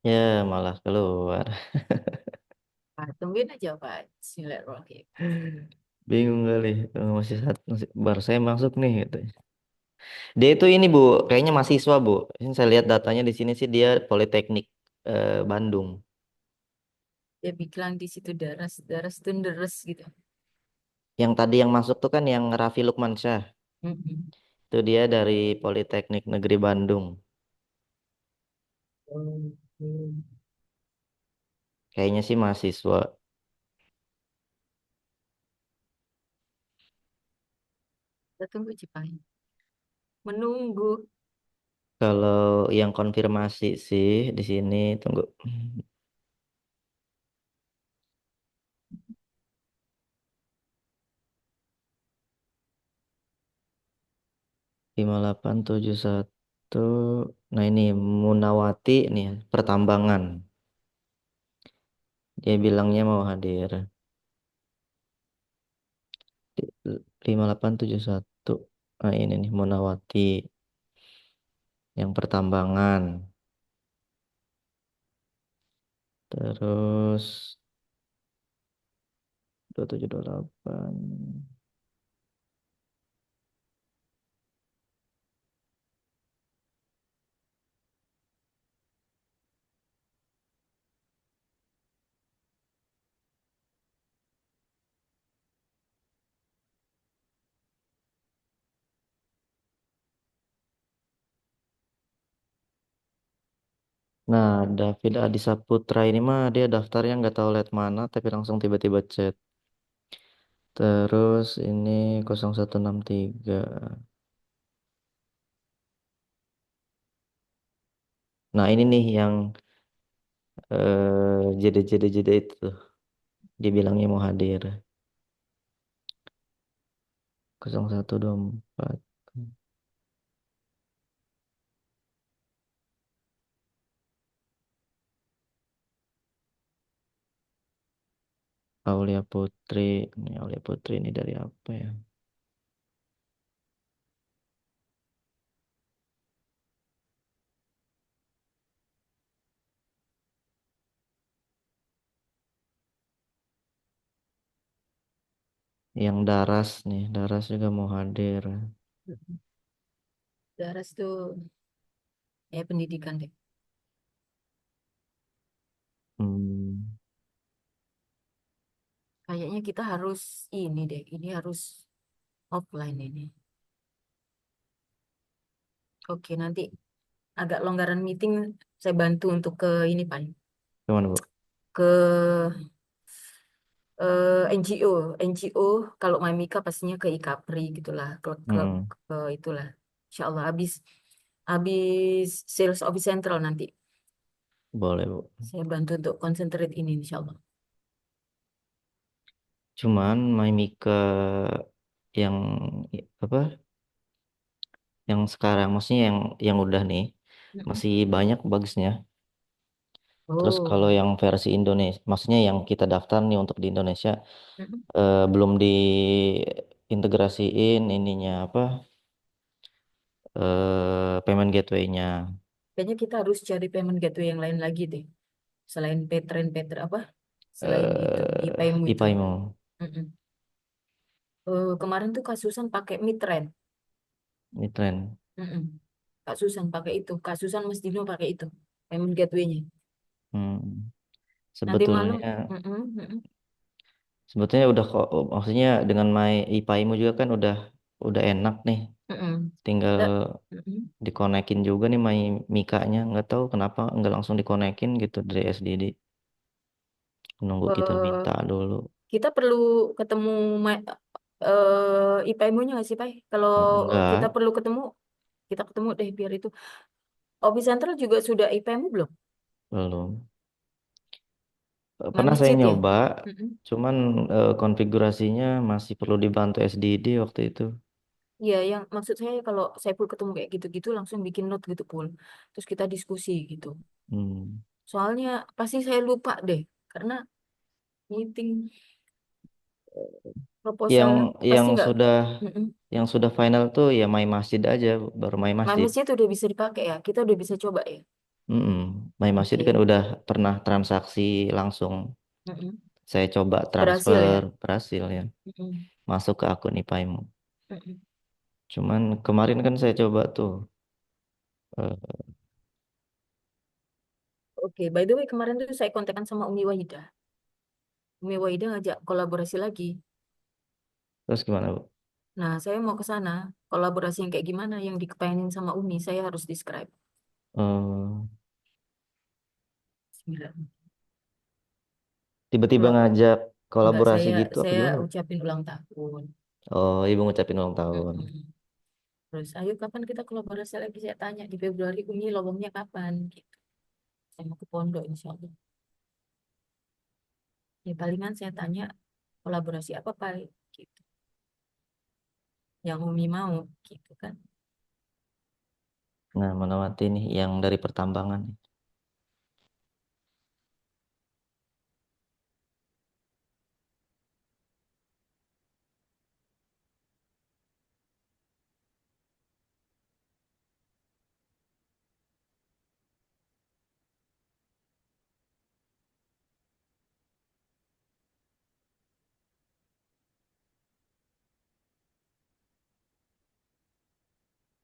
Ya, malah keluar. Ah, tungguin aja Pak. Bismillahirrahmanirrahim. Bingung kali. Baru saya masuk nih gitu. Dia itu ini Bu, kayaknya mahasiswa Bu. Ini saya lihat datanya di sini sih dia Politeknik Bandung. Dia bilang di situ daras, daras tuh deres gitu. Yang tadi yang masuk tuh kan yang Raffi Lukmansyah. Mm-mm. Itu dia dari Politeknik Negeri Bandung. Oh, Kayaknya sih mahasiswa. kita tunggu Cipai. Menunggu. Kalau yang konfirmasi sih di sini tunggu 5871. Nah ini Munawati nih Pertambangan. Dia bilangnya mau hadir. 5871. Nah ini nih Munawati yang Pertambangan. Terus 2728. Nah, David Adisa Putra ini mah dia daftarnya nggak tahu lewat mana, tapi langsung tiba-tiba chat. Terus ini 0163. Nah, ini nih yang jeda-jeda-jeda itu tuh. Dia bilangnya mau hadir. 0124. Aulia Putri. Ini Aulia Putri ini dari apa ya? Yang Daras nih. Daras juga mau hadir. Daras tuh pendidikan deh. Hmm, Kayaknya kita harus ini deh. Ini harus offline ini. Oke, nanti agak longgaran meeting saya bantu untuk ke ini Pak. Gimana, Bu? Ke NGO, NGO kalau Mamika pastinya ke IKAPRI gitulah, Mm-mm. ke itulah. Insya Allah habis sales office central nanti Boleh, Bu. saya bantu untuk concentrate ini Insya Allah. Cuman Mimika yang apa? Yang sekarang, maksudnya yang udah nih Mm-mm. masih banyak bagusnya. Terus Oh, kalau yang versi Indonesia, maksudnya yang kita daftar nih untuk di Indonesia mm-mm. belum diintegrasiin ininya apa payment gateway-nya Kayaknya kita harus cari payment gateway yang lain lagi deh. Selain Petren apa? Selain itu, IPaymu itu. IPAIMO Mm-mm. Kemarin tuh kasusan pakai Mitren. ini tren. Mm-mm. Kasusan pakai itu. Kasusan Mas Dino pakai itu. Payment gateway-nya. Hmm, Nanti malam, sebetulnya mm-mm, mm-mm, sebetulnya udah kok maksudnya dengan My IPAIMO juga kan udah enak nih. mm-mm. Tinggal Kita, mm-mm. dikonekin juga nih My Mikanya nggak tahu kenapa nggak langsung dikonekin gitu dari SDD. Nunggu kita Eh, minta dulu. kita perlu ketemu IPM-nya nggak sih, Pak? Kalau kita Enggak, perlu ketemu, kita ketemu deh biar itu. Office Central juga sudah IPM belum? belum. My Pernah saya Masjid ya? nyoba, Mm-mm. cuman konfigurasinya masih perlu dibantu SDD waktu itu. Iya, yang maksud saya kalau saya pun ketemu kayak gitu-gitu langsung bikin note gitu pun. Terus kita diskusi gitu. Hmm. Soalnya pasti saya lupa deh karena meeting Yang proposalnya pasti yang nggak. sudah Mm-mm. yang sudah final tuh ya My Masjid aja, baru My My Masjid. Masjid udah bisa dipakai ya. Kita udah bisa coba ya. Mm-mm. My Masjid kan Oke. udah pernah transaksi langsung. Mm-mm. Saya coba Berhasil transfer, ya? berhasil ya. Mm-mm. Masuk ke akun IPAIMO. Mm-mm. Cuman kemarin kan saya coba tuh. eh, Oke, by the way kemarin tuh saya kontakkan sama Umi Wahidah. Umi Wahidah ngajak kolaborasi lagi. terus gimana, Bu? Nah, saya mau ke sana. Kolaborasi yang kayak gimana yang dikepengenin sama Umi, saya harus describe. Eh, Bismillah. tiba-tiba Kalau ngajak enggak, kolaborasi saya gitu apa saya gimana, Bu? ucapin ulang tahun. Oh, Ibu ngucapin ulang tahun. Mm-mm. Terus, ayo kapan kita kolaborasi lagi? Saya tanya di Februari, Umi lowongnya kapan? Gitu. Saya mau ke Pondok, insya Allah. Ya palingan saya tanya kolaborasi apa Pak? Gitu. Yang Umi mau, gitu kan? Nah, Manawati nih yang dari pertambangan.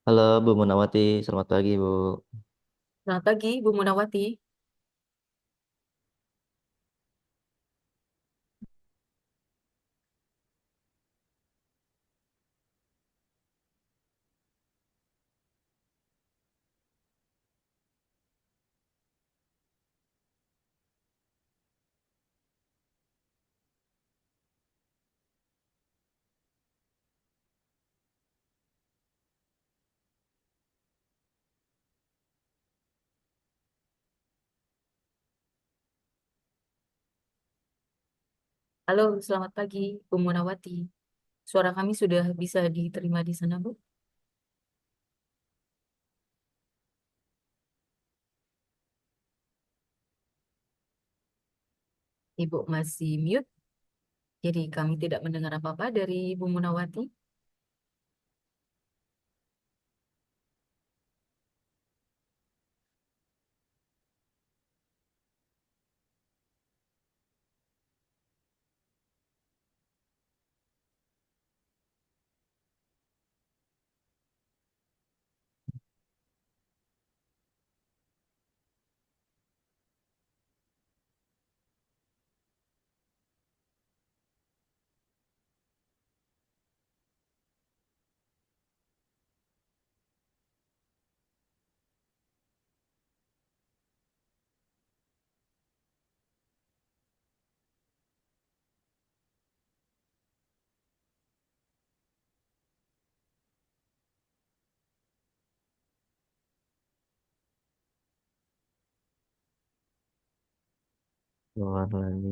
Halo, Bu Munawati. Selamat pagi, Bu. Selamat pagi, Bu Munawati. 'Halo, selamat pagi, Bu Munawati. Suara kami sudah bisa diterima di sana, Bu. Ibu masih mute, jadi kami tidak mendengar apa-apa dari Bu Munawati. Keluar lagi.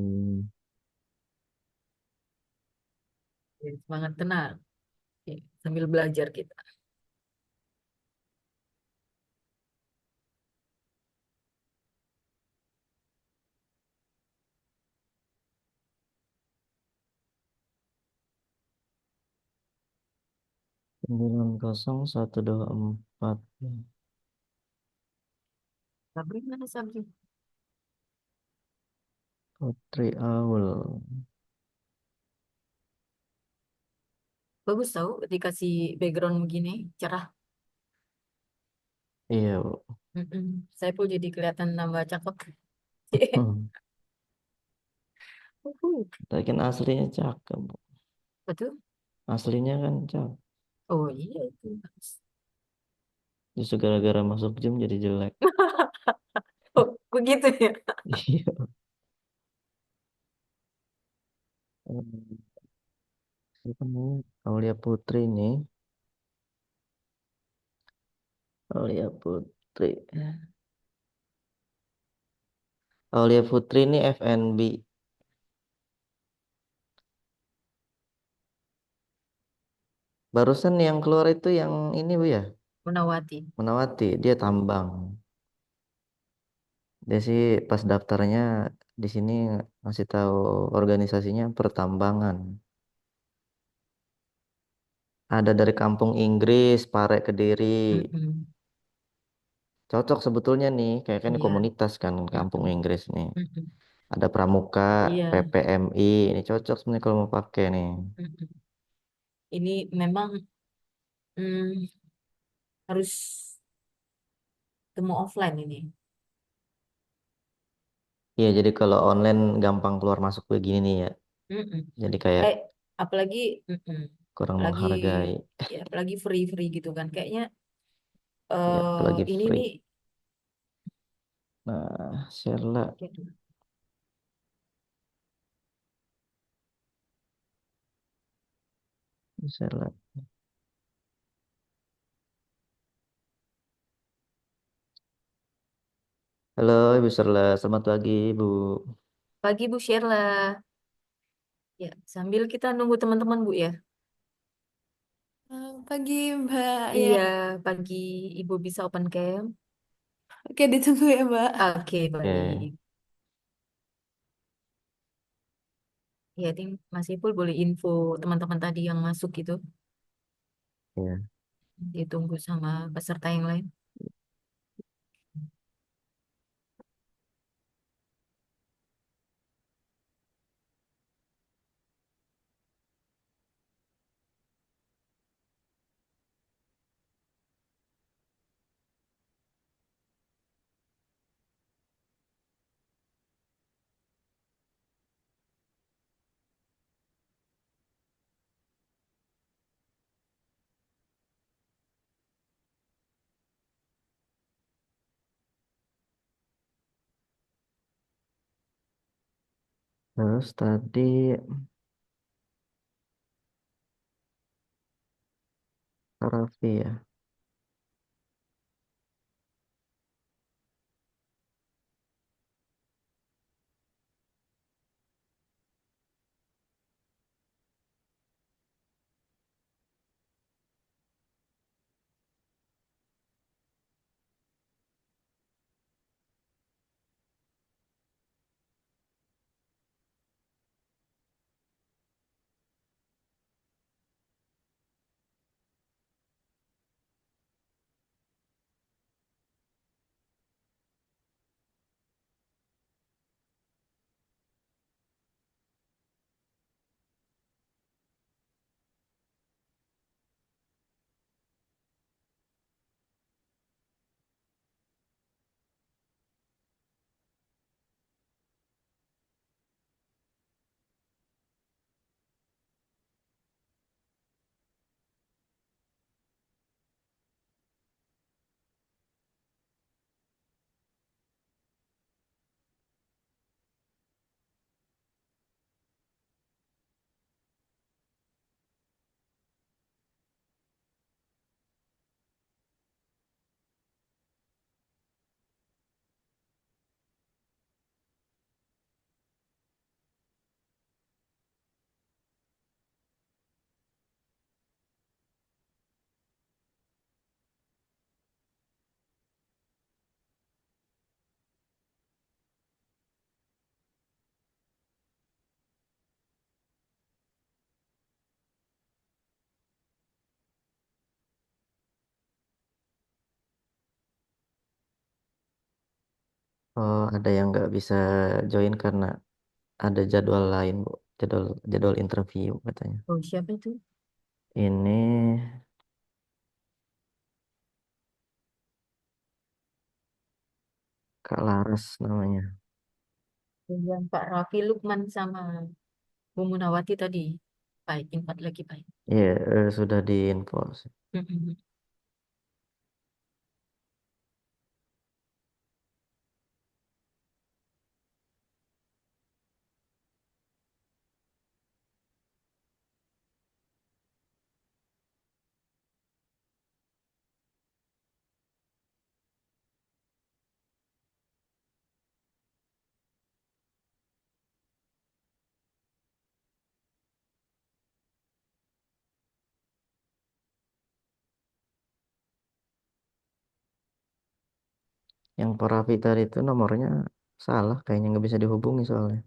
Semangat tenang, oke, sambil belajar kita. 90124. Sabri mana Sabri? Putri Aul. Bagus tahu dikasih background begini, cerah. Iya, Bu. Mm-mm. Saya pun jadi kelihatan nambah cakep. Uhu. Tapi kan aslinya cakep, Bu. Betul? Aslinya kan cakep. Oh iya itu. Justru gara-gara masuk gym jadi jelek. Oh, begitu ya. Iya. Siapa nih? Aulia Putri nih. Aulia Putri. Aulia Putri ini FNB. Barusan yang keluar itu yang ini, Bu ya. Munawati. Menawati, dia tambang. Dia sih pas daftarnya di sini ngasih tahu organisasinya pertambangan. Ada dari Kampung Inggris, Pare Kediri. Mm-mm. cocok sebetulnya nih, kayak kan ini Iya. komunitas kan kampung Mm-mm. Inggris nih. Mm-mm. Ada Pramuka, Iya. PPMI, ini cocok sebenarnya kalau mau pakai nih. Mm-mm. Ini memang mm, harus temu offline ini. Iya, jadi kalau online gampang keluar masuk begini nih ya. Mm-mm. Jadi kayak Eh, apalagi, mm-mm. kurang Apalagi, menghargai. ya, apalagi free-free gitu kan. Kayaknya Ya, apalagi ini free. nih. Nah, share lah, share lah. Halo, Ibu Serla. Selamat pagi, Bu. Pagi Bu Sheila. Ya, sambil kita nunggu teman-teman Bu ya. Pagi Mbak, ya. Iya, pagi Ibu bisa open cam. Oke, ditunggu ya Mbak. Oke, Oke, baik. Ya, ting Mas Ipul boleh info teman-teman tadi yang masuk gitu. ya. Ditunggu sama peserta yang lain. Terus tadi Raffi ya. Oh, ada yang nggak bisa join karena ada jadwal lain, Bu. Jadwal jadwal interview katanya. Oh, siapa itu? Ini Kak Laras namanya. Yang Pak Raffi Lukman sama Bu Munawati tadi. Baik, invite lagi baik. Iya, sudah diinfo. Mm-mm. Yang Pak Raffi tadi itu nomornya salah, kayaknya nggak bisa dihubungi soalnya.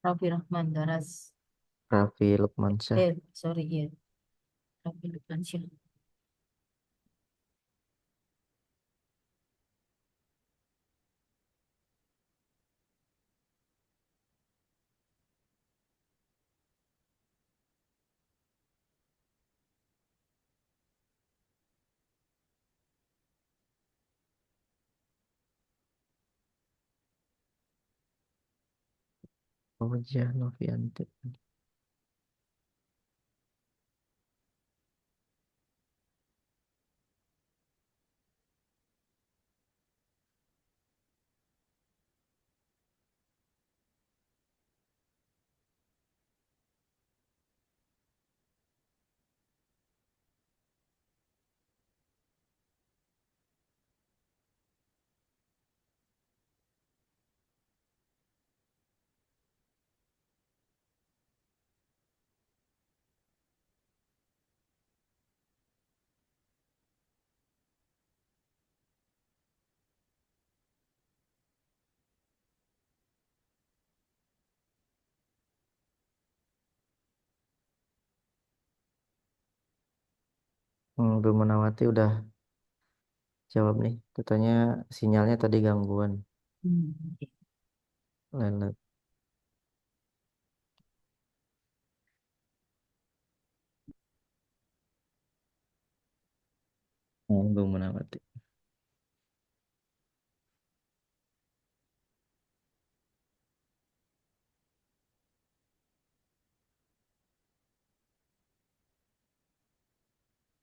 Raffi Rahman Daras. Raffi Lukmansyah. Sorry, iya. Raffi Lukman. Ojah Novianti. Bu Munawati udah jawab nih. Katanya sinyalnya tadi gangguan. Hmm. Lelet. Bu Munawati.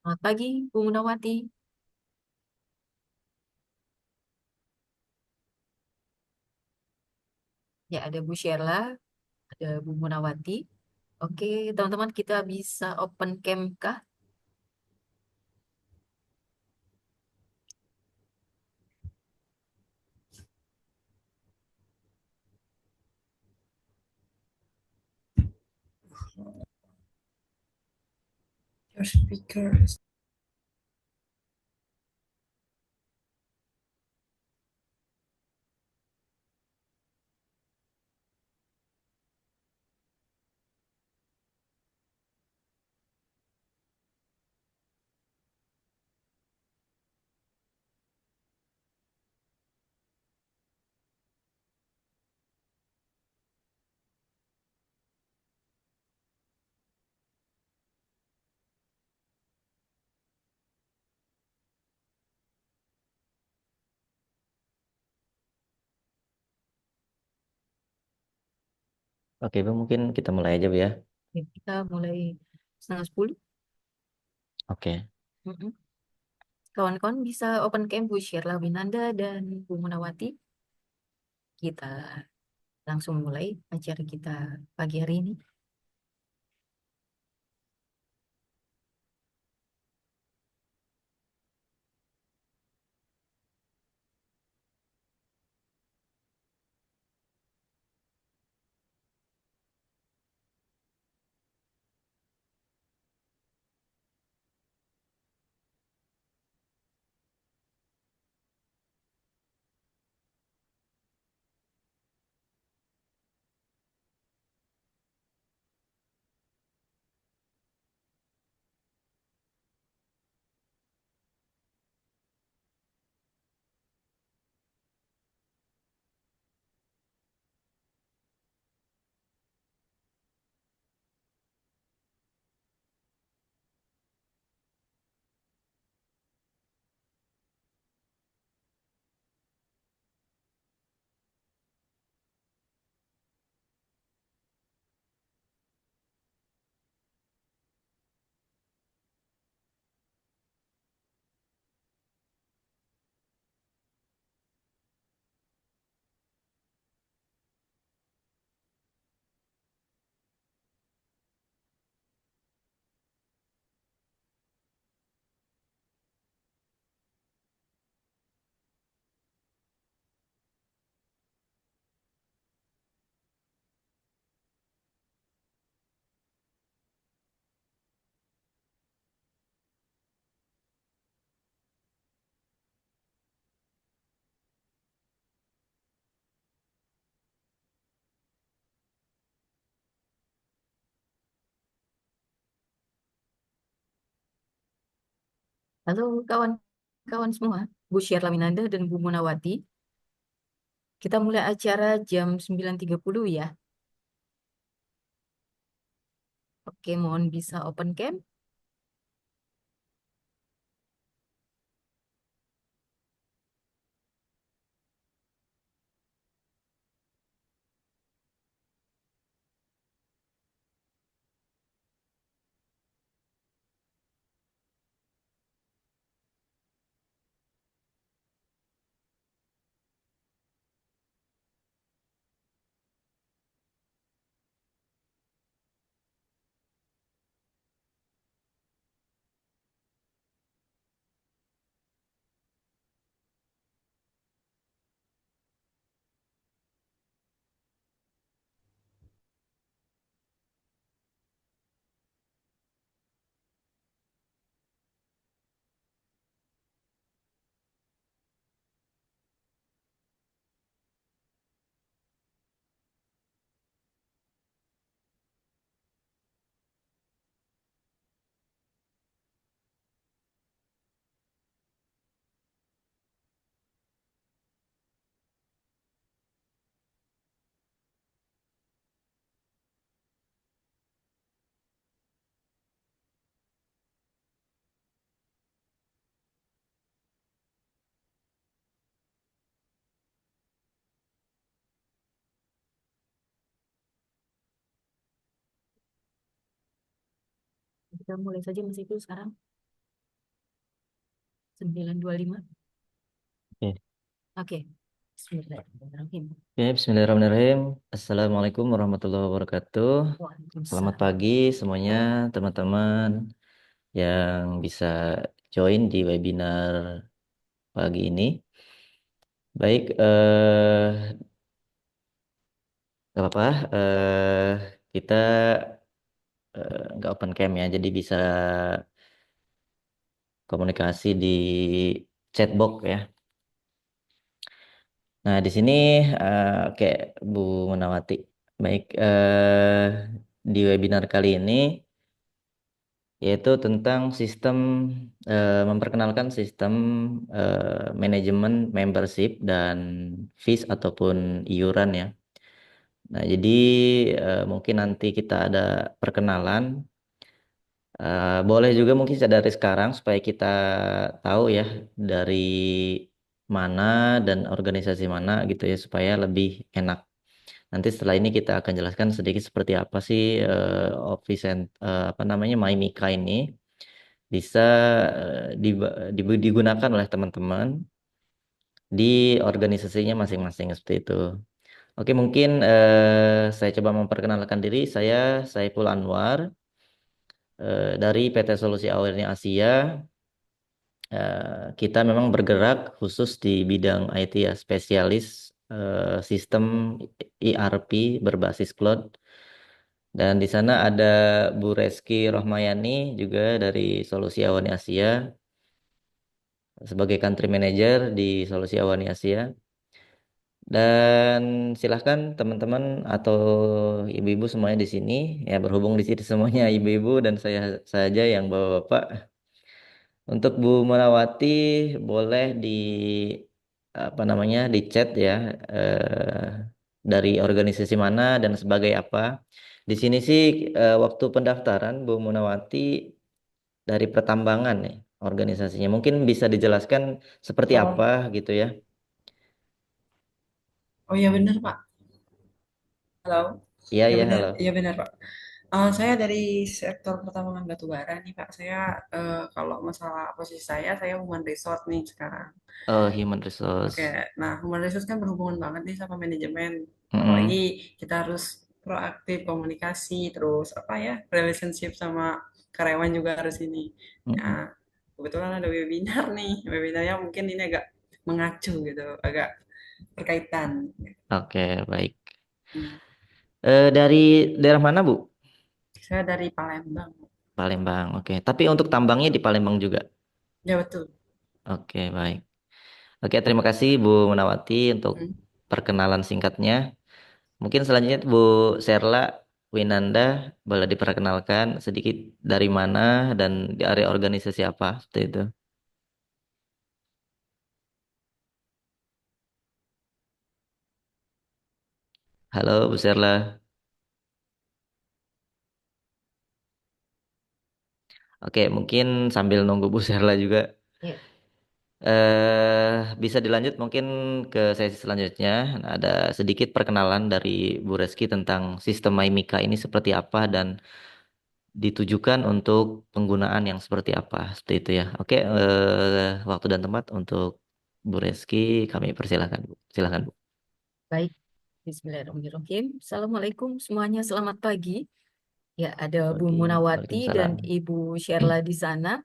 Selamat pagi, Bu Munawati. Ya, ada Bu Sheila, ada Bu Munawati. Oke, teman-teman kita bisa open cam kah? Your speakers. Oke, Bu, mungkin kita mulai aja, Bu ya. Oke, kita mulai 9:30. Oke. Mm-mm. Kawan-kawan bisa open cam Bu Sheila Winanda dan Bu Munawati. Kita langsung mulai acara kita pagi hari ini. Halo kawan-kawan semua, Bu Sheila Winanda dan Bu Munawati. Kita mulai acara jam 9:30 ya. Oke, mohon bisa open cam. Kita mulai saja Mas Ibu sekarang 9.25. Oke. Oke. Bismillahirrahmanirrahim. Oke, Bismillahirrahmanirrahim. Assalamualaikum warahmatullahi wabarakatuh. Selamat Waalaikumsalam. pagi semuanya, teman-teman yang bisa join di webinar pagi ini. Baik, nggak apa-apa. Kita nggak open cam ya, jadi bisa komunikasi di chatbox ya. Nah, di sini oke, Bu Munawati. Baik, di webinar kali ini yaitu tentang sistem memperkenalkan sistem manajemen membership dan fees ataupun iuran ya. Nah, jadi mungkin nanti kita ada perkenalan. Boleh juga mungkin dari sekarang supaya kita tahu ya dari mana dan organisasi mana gitu ya supaya lebih enak. Nanti setelah ini kita akan jelaskan sedikit seperti apa sih Office and apa namanya MyMika ini bisa digunakan oleh teman-teman di organisasinya masing-masing seperti itu. Oke, mungkin saya coba memperkenalkan diri. Saya Saiful Anwar dari PT Solusi Awareness Asia. Kita memang bergerak khusus di bidang IT ya, spesialis sistem ERP berbasis cloud. Dan di sana ada Bu Reski Rohmayani juga dari Solusi Awani Asia sebagai country manager di Solusi Awani Asia. Dan silahkan teman-teman atau ibu-ibu semuanya di sini ya berhubung di sini semuanya ibu-ibu dan saya saja yang bapak-bapak. Untuk Bu Melawati boleh di apa namanya di chat ya dari organisasi mana dan sebagai apa. Di sini sih waktu pendaftaran Bu Munawati dari pertambangan nih organisasinya. Mungkin bisa dijelaskan seperti apa Oh, gitu ya. oh ya benar Pak. Halo. Iya Ya iya benar, halo. ya benar Pak. Saya dari sektor pertambangan batu bara nih Pak. Saya kalau masalah posisi saya human resource nih sekarang. Oh, human Oke, resource. nah human resource kan berhubungan banget nih sama manajemen. Apalagi Mm-mm. kita harus proaktif komunikasi, terus apa ya, relationship sama karyawan juga harus ini. Mm-mm. Nah, kebetulan ada webinar nih. Webinarnya mungkin ini agak mengacu gitu, agak berkaitan. Oke, baik. Hmm. Dari daerah mana, Bu? Saya dari Palembang. Palembang. Oke, tapi untuk tambangnya di Palembang juga. Ya betul. Oke, baik. Oke, terima kasih Bu Munawati untuk Hmm. perkenalan singkatnya. Mungkin selanjutnya Bu Serla Winanda boleh diperkenalkan sedikit dari mana dan di area organisasi apa seperti itu. Halo Bu Serla. Oke, mungkin sambil nunggu Bu Serla juga Ya, bisa dilanjut mungkin ke sesi selanjutnya. Nah, ada sedikit perkenalan dari Bu Reski tentang sistem MyMika ini seperti apa dan ditujukan untuk penggunaan yang seperti apa seperti itu ya. Oke, waktu dan tempat untuk Bu Reski kami persilahkan Bu. Silakan Bu. baik. Bismillahirrahmanirrahim. Assalamualaikum semuanya. Selamat pagi. Ya, ada Bu Oke, Munawati dan Waalaikumsalam. Ibu Sherla di sana.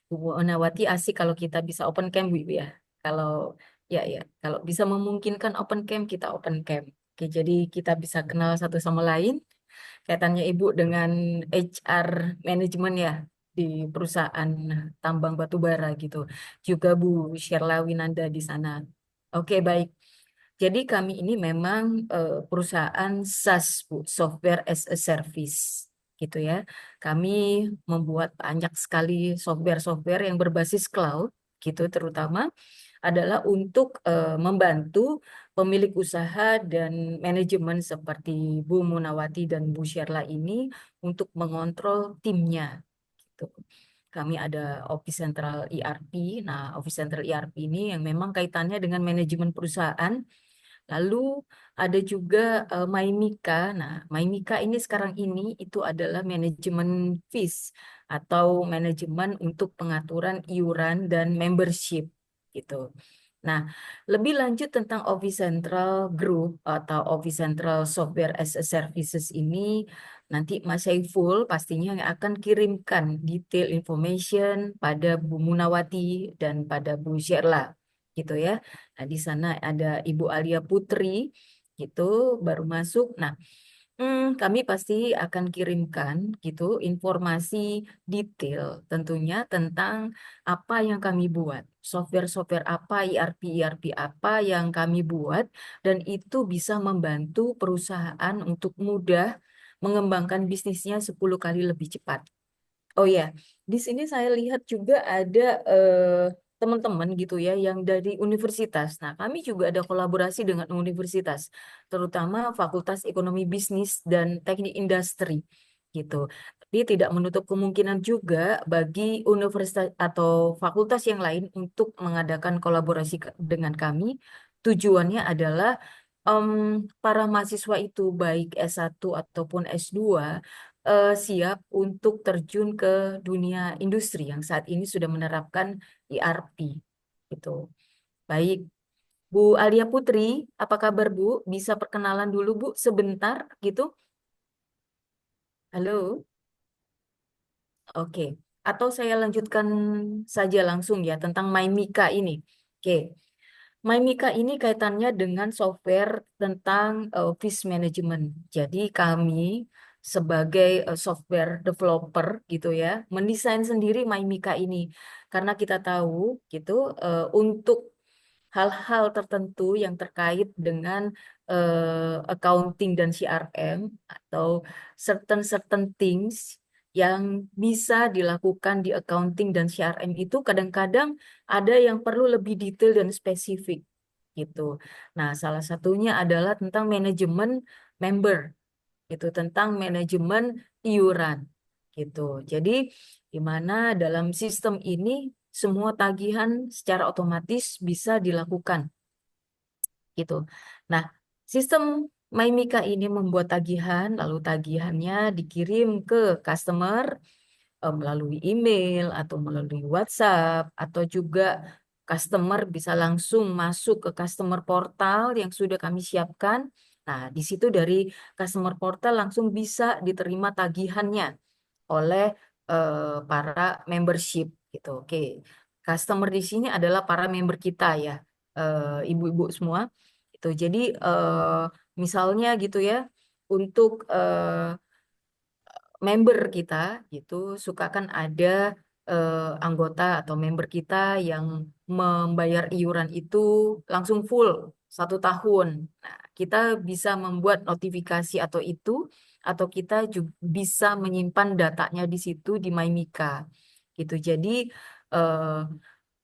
Bu Munawati asik kalau kita bisa open camp, Bu, Ibu ya. Kalau ya, kalau bisa memungkinkan open camp, kita open camp. Oke, jadi kita bisa kenal satu sama lain. Kaitannya Ibu dengan HR manajemen ya di perusahaan tambang batu bara gitu. Juga Bu Sherla Winanda di sana. Oke, baik. Jadi kami ini memang perusahaan SaaS, Bu, Software as a Service, gitu ya. Kami membuat banyak sekali software-software yang berbasis cloud, gitu terutama adalah untuk membantu pemilik usaha dan manajemen seperti Bu Munawati dan Bu Sherla ini untuk mengontrol timnya, gitu. Kami ada Office Central ERP. Nah, Office Central ERP ini yang memang kaitannya dengan manajemen perusahaan Lalu ada juga MyMika. Nah, MyMika ini sekarang ini itu adalah manajemen fees atau manajemen untuk pengaturan iuran dan membership gitu. Nah, lebih lanjut tentang Office Central Group atau Office Central Software as a Services ini, nanti Mas Saiful pastinya yang akan kirimkan detail information pada Bu Munawati dan pada Bu Sherla, gitu ya. Nah, di sana ada Ibu Alia Putri, gitu, baru masuk. Nah, kami pasti akan kirimkan gitu informasi detail tentunya tentang apa yang kami buat, software-software apa, ERP apa yang kami buat, dan itu bisa membantu perusahaan untuk mudah mengembangkan bisnisnya 10 kali lebih cepat. Oh ya, di sini saya lihat juga ada teman-teman gitu ya yang dari universitas. Nah, kami juga ada kolaborasi dengan universitas, terutama Fakultas Ekonomi Bisnis dan Teknik Industri gitu. Tapi tidak menutup kemungkinan juga bagi universitas atau fakultas yang lain untuk mengadakan kolaborasi dengan kami. Tujuannya adalah em, para mahasiswa itu baik S1 ataupun S2 siap untuk terjun ke dunia industri yang saat ini sudah menerapkan ERP gitu. Baik, Bu Alia Putri, apa kabar Bu? Bisa perkenalan dulu Bu sebentar gitu? Halo, oke. Atau saya lanjutkan saja langsung ya tentang MyMika ini. Oke. MyMika ini kaitannya dengan software tentang office management. Jadi kami sebagai software developer gitu ya, mendesain sendiri MyMika ini karena kita tahu gitu untuk hal-hal tertentu yang terkait dengan accounting dan CRM atau certain certain things yang bisa dilakukan di accounting dan CRM itu kadang-kadang ada yang perlu lebih detail dan spesifik gitu. Nah, salah satunya adalah tentang manajemen member gitu, tentang manajemen iuran gitu. Jadi, di mana dalam sistem ini semua tagihan secara otomatis bisa dilakukan gitu. Nah, sistem MyMika ini membuat tagihan, lalu tagihannya dikirim ke customer melalui email atau melalui WhatsApp atau juga customer bisa langsung masuk ke customer portal yang sudah kami siapkan. Nah, di situ dari customer portal langsung bisa diterima tagihannya oleh para membership gitu. Oke, customer di sini adalah para member kita ya, ibu-ibu semua. Itu jadi misalnya gitu ya, untuk member kita gitu suka kan ada anggota atau member kita yang membayar iuran itu langsung full 1 tahun. Nah, kita bisa membuat notifikasi atau itu atau kita juga bisa menyimpan datanya di situ di MyMika gitu. Jadi eh,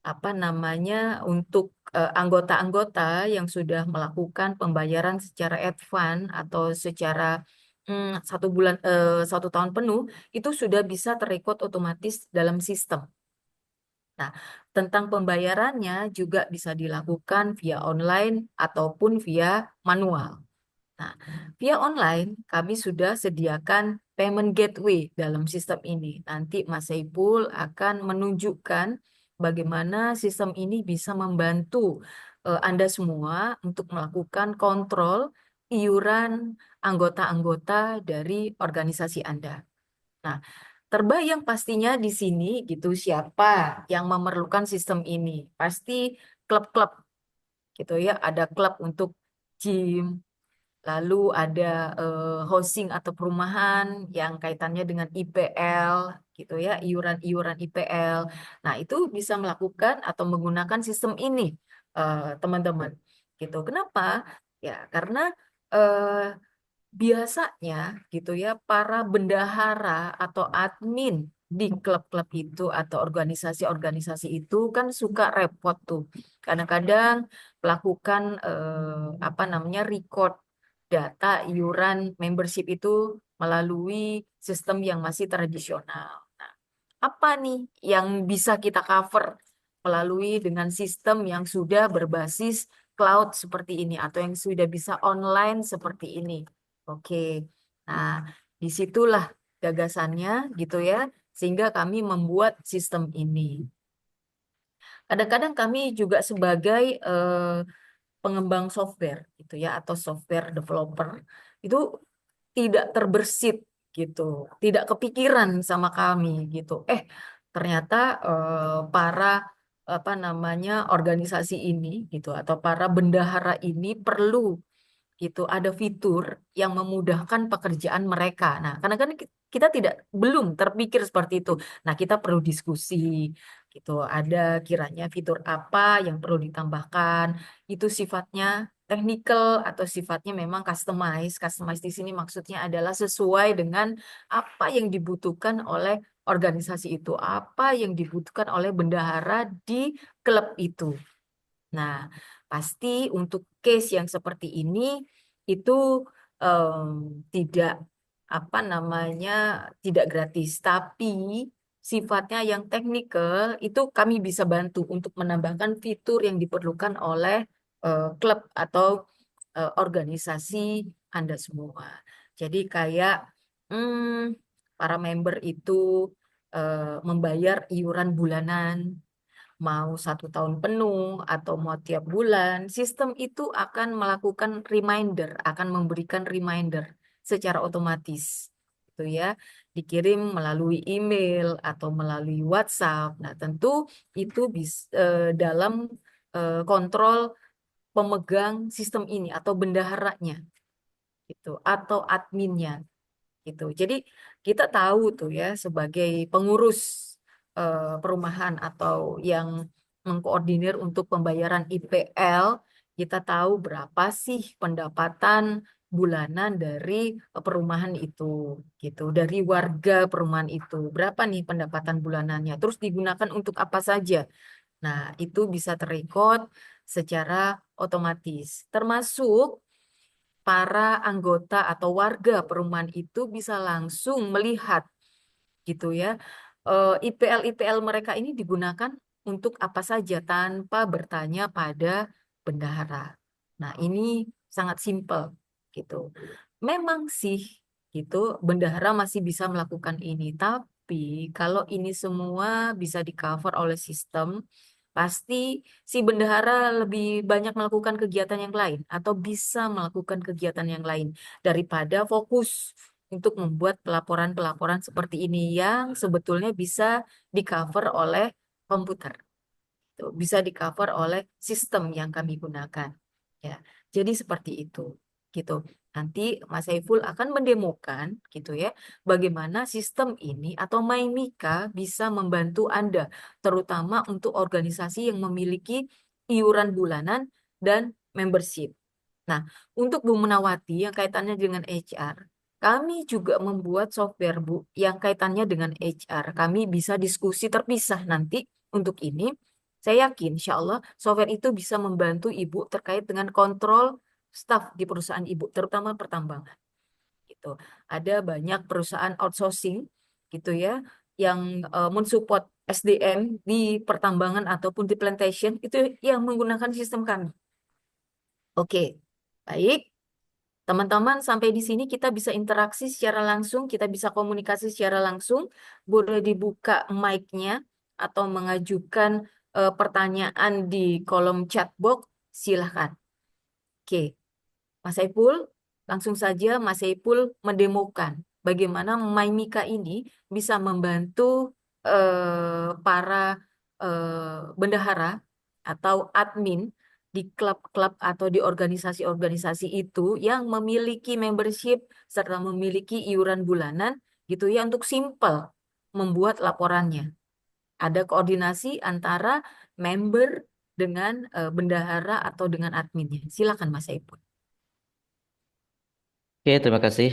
apa namanya untuk anggota-anggota yang sudah melakukan pembayaran secara advance atau secara 1 bulan 1 tahun penuh itu sudah bisa terrekod otomatis dalam sistem. Nah, tentang pembayarannya juga bisa dilakukan via online ataupun via manual. Nah, via online kami sudah sediakan payment gateway dalam sistem ini. Nanti Mas Saiful akan menunjukkan bagaimana sistem ini bisa membantu Anda semua untuk melakukan kontrol iuran anggota-anggota dari organisasi Anda. Nah, terbayang pastinya di sini gitu siapa yang memerlukan sistem ini. Pasti klub-klub gitu ya, ada klub untuk gym. Lalu ada housing atau perumahan yang kaitannya dengan IPL gitu ya, iuran-iuran IPL. Nah, itu bisa melakukan atau menggunakan sistem ini, teman-teman. Gitu. Kenapa? Ya, karena eh, biasanya gitu ya, para bendahara atau admin di klub-klub itu atau organisasi-organisasi itu kan suka repot tuh. Kadang-kadang melakukan apa namanya record data iuran membership itu melalui sistem yang masih tradisional. Nah, apa nih yang bisa kita cover melalui dengan sistem yang sudah berbasis cloud seperti ini atau yang sudah bisa online seperti ini. Oke. Nah, disitulah gagasannya gitu ya, sehingga kami membuat sistem ini. Kadang-kadang kami juga sebagai pengembang software gitu ya atau software developer itu tidak terbersit gitu, tidak kepikiran sama kami gitu. Ternyata para apa namanya organisasi ini gitu atau para bendahara ini perlu gitu ada fitur yang memudahkan pekerjaan mereka. Nah, karena kan kita tidak belum terpikir seperti itu. Nah, kita perlu diskusi gitu. Ada kiranya fitur apa yang perlu ditambahkan. Itu sifatnya technical atau sifatnya memang customize. Customize di sini maksudnya adalah sesuai dengan apa yang dibutuhkan oleh organisasi itu, apa yang dibutuhkan oleh bendahara di klub itu. Nah, pasti untuk case yang seperti ini itu tidak apa namanya tidak gratis, tapi sifatnya yang teknikal itu kami bisa bantu untuk menambahkan fitur yang diperlukan oleh klub atau organisasi Anda semua. Jadi kayak para member itu membayar iuran bulanan mau 1 tahun penuh atau mau tiap bulan, sistem itu akan melakukan reminder, akan memberikan reminder secara otomatis, gitu ya, dikirim melalui email atau melalui WhatsApp. Nah, tentu itu dalam kontrol pemegang sistem ini atau bendaharanya, gitu, atau adminnya gitu. Jadi kita tahu tuh ya sebagai pengurus perumahan atau yang mengkoordinir untuk pembayaran IPL, kita tahu berapa sih pendapatan bulanan dari perumahan itu gitu. Dari warga perumahan itu, berapa nih pendapatan bulanannya? Terus digunakan untuk apa saja? Nah, itu bisa terrekod secara otomatis. Termasuk para anggota atau warga perumahan itu bisa langsung melihat gitu ya. IPL-IPL mereka ini digunakan untuk apa saja tanpa bertanya pada bendahara. Nah, ini sangat simpel gitu. Memang sih gitu bendahara masih bisa melakukan ini, tapi kalau ini semua bisa di-cover oleh sistem, pasti si bendahara lebih banyak melakukan kegiatan yang lain atau bisa melakukan kegiatan yang lain daripada fokus untuk membuat pelaporan-pelaporan seperti ini yang sebetulnya bisa di-cover oleh komputer. Bisa di-cover oleh sistem yang kami gunakan. Ya, jadi seperti itu. Gitu. Nanti Mas Saiful akan mendemokan gitu ya, bagaimana sistem ini atau MyMika bisa membantu Anda, terutama untuk organisasi yang memiliki iuran bulanan dan membership. Nah, untuk Bu Munawati yang kaitannya dengan HR, kami juga membuat software Bu yang kaitannya dengan HR. Kami bisa diskusi terpisah nanti untuk ini. Saya yakin, insya Allah, software itu bisa membantu Ibu terkait dengan kontrol staf di perusahaan Ibu, terutama pertambangan. Gitu. Ada banyak perusahaan outsourcing, gitu ya, yang mensupport SDM di pertambangan ataupun di plantation itu yang menggunakan sistem kami. Oke, baik. Teman-teman, sampai di sini kita bisa interaksi secara langsung, kita bisa komunikasi secara langsung. Boleh dibuka mic-nya atau mengajukan pertanyaan di kolom chat box, silahkan. Oke, Mas Saiful, langsung saja Mas Saiful mendemokan bagaimana MyMika ini bisa membantu para bendahara atau admin di klub-klub atau di organisasi-organisasi itu yang memiliki membership serta memiliki iuran bulanan gitu ya untuk simple membuat laporannya. Ada koordinasi antara member dengan bendahara atau dengan adminnya. Silakan Mas Saiful. Oke, terima kasih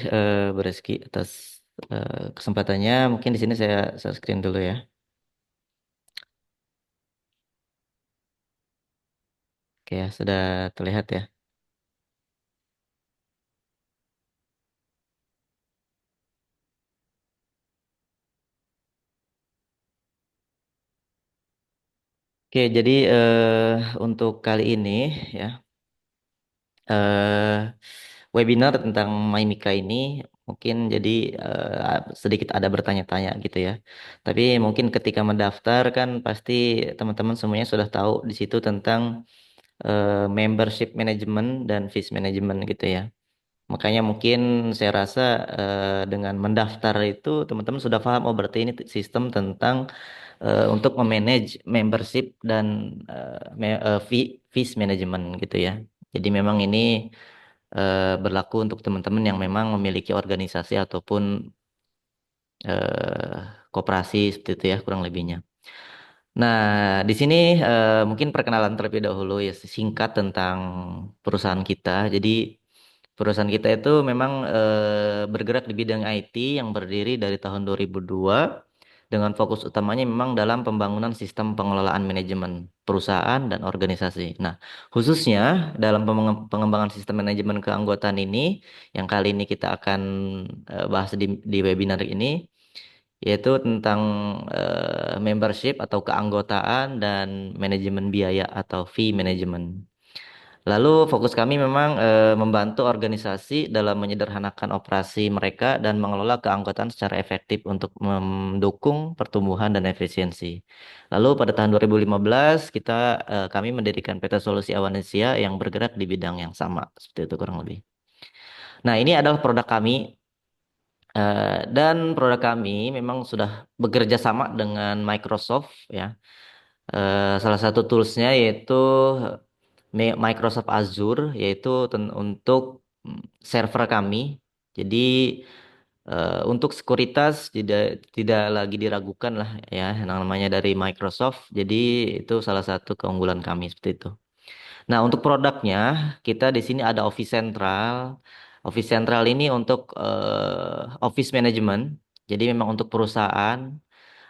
Bu Reski atas kesempatannya. Mungkin di sini saya screen dulu ya. Oke, ya, sudah terlihat ya. Oke, jadi untuk kali ini ya. eh, webinar tentang Maimika ini mungkin jadi sedikit ada bertanya-tanya gitu ya. Tapi mungkin ketika mendaftar kan pasti teman-teman semuanya sudah tahu di situ tentang membership management dan fees management gitu ya. Makanya mungkin saya rasa dengan mendaftar itu teman-teman sudah paham, oh berarti ini sistem tentang untuk memanage membership dan fees management gitu ya. Jadi memang ini berlaku untuk teman-teman yang memang memiliki organisasi ataupun eh, koperasi seperti itu ya kurang lebihnya. Nah, di sini mungkin perkenalan terlebih dahulu ya singkat tentang perusahaan kita. Jadi perusahaan kita itu memang bergerak di bidang IT yang berdiri dari tahun 2002 dengan fokus utamanya memang dalam pembangunan sistem pengelolaan manajemen perusahaan dan organisasi. Nah, khususnya dalam pengembangan sistem manajemen keanggotaan ini yang kali ini kita akan bahas di webinar ini yaitu tentang membership atau keanggotaan dan manajemen biaya atau fee management. Lalu fokus kami memang membantu organisasi dalam menyederhanakan operasi mereka dan mengelola keanggotaan secara efektif untuk mendukung pertumbuhan dan efisiensi. Lalu pada tahun 2015 kami mendirikan PT Solusi Awanesia yang bergerak di bidang yang sama seperti itu kurang lebih. Nah, ini adalah produk kami dan produk kami memang sudah bekerja sama dengan Microsoft ya. Salah satu toolsnya yaitu Microsoft Azure yaitu untuk server kami. Jadi untuk sekuritas tidak lagi diragukan lah ya yang namanya dari Microsoft. Jadi itu salah satu keunggulan kami seperti itu. Nah, untuk produknya kita di sini ada Office Central. Office Central ini untuk office management. Jadi memang untuk perusahaan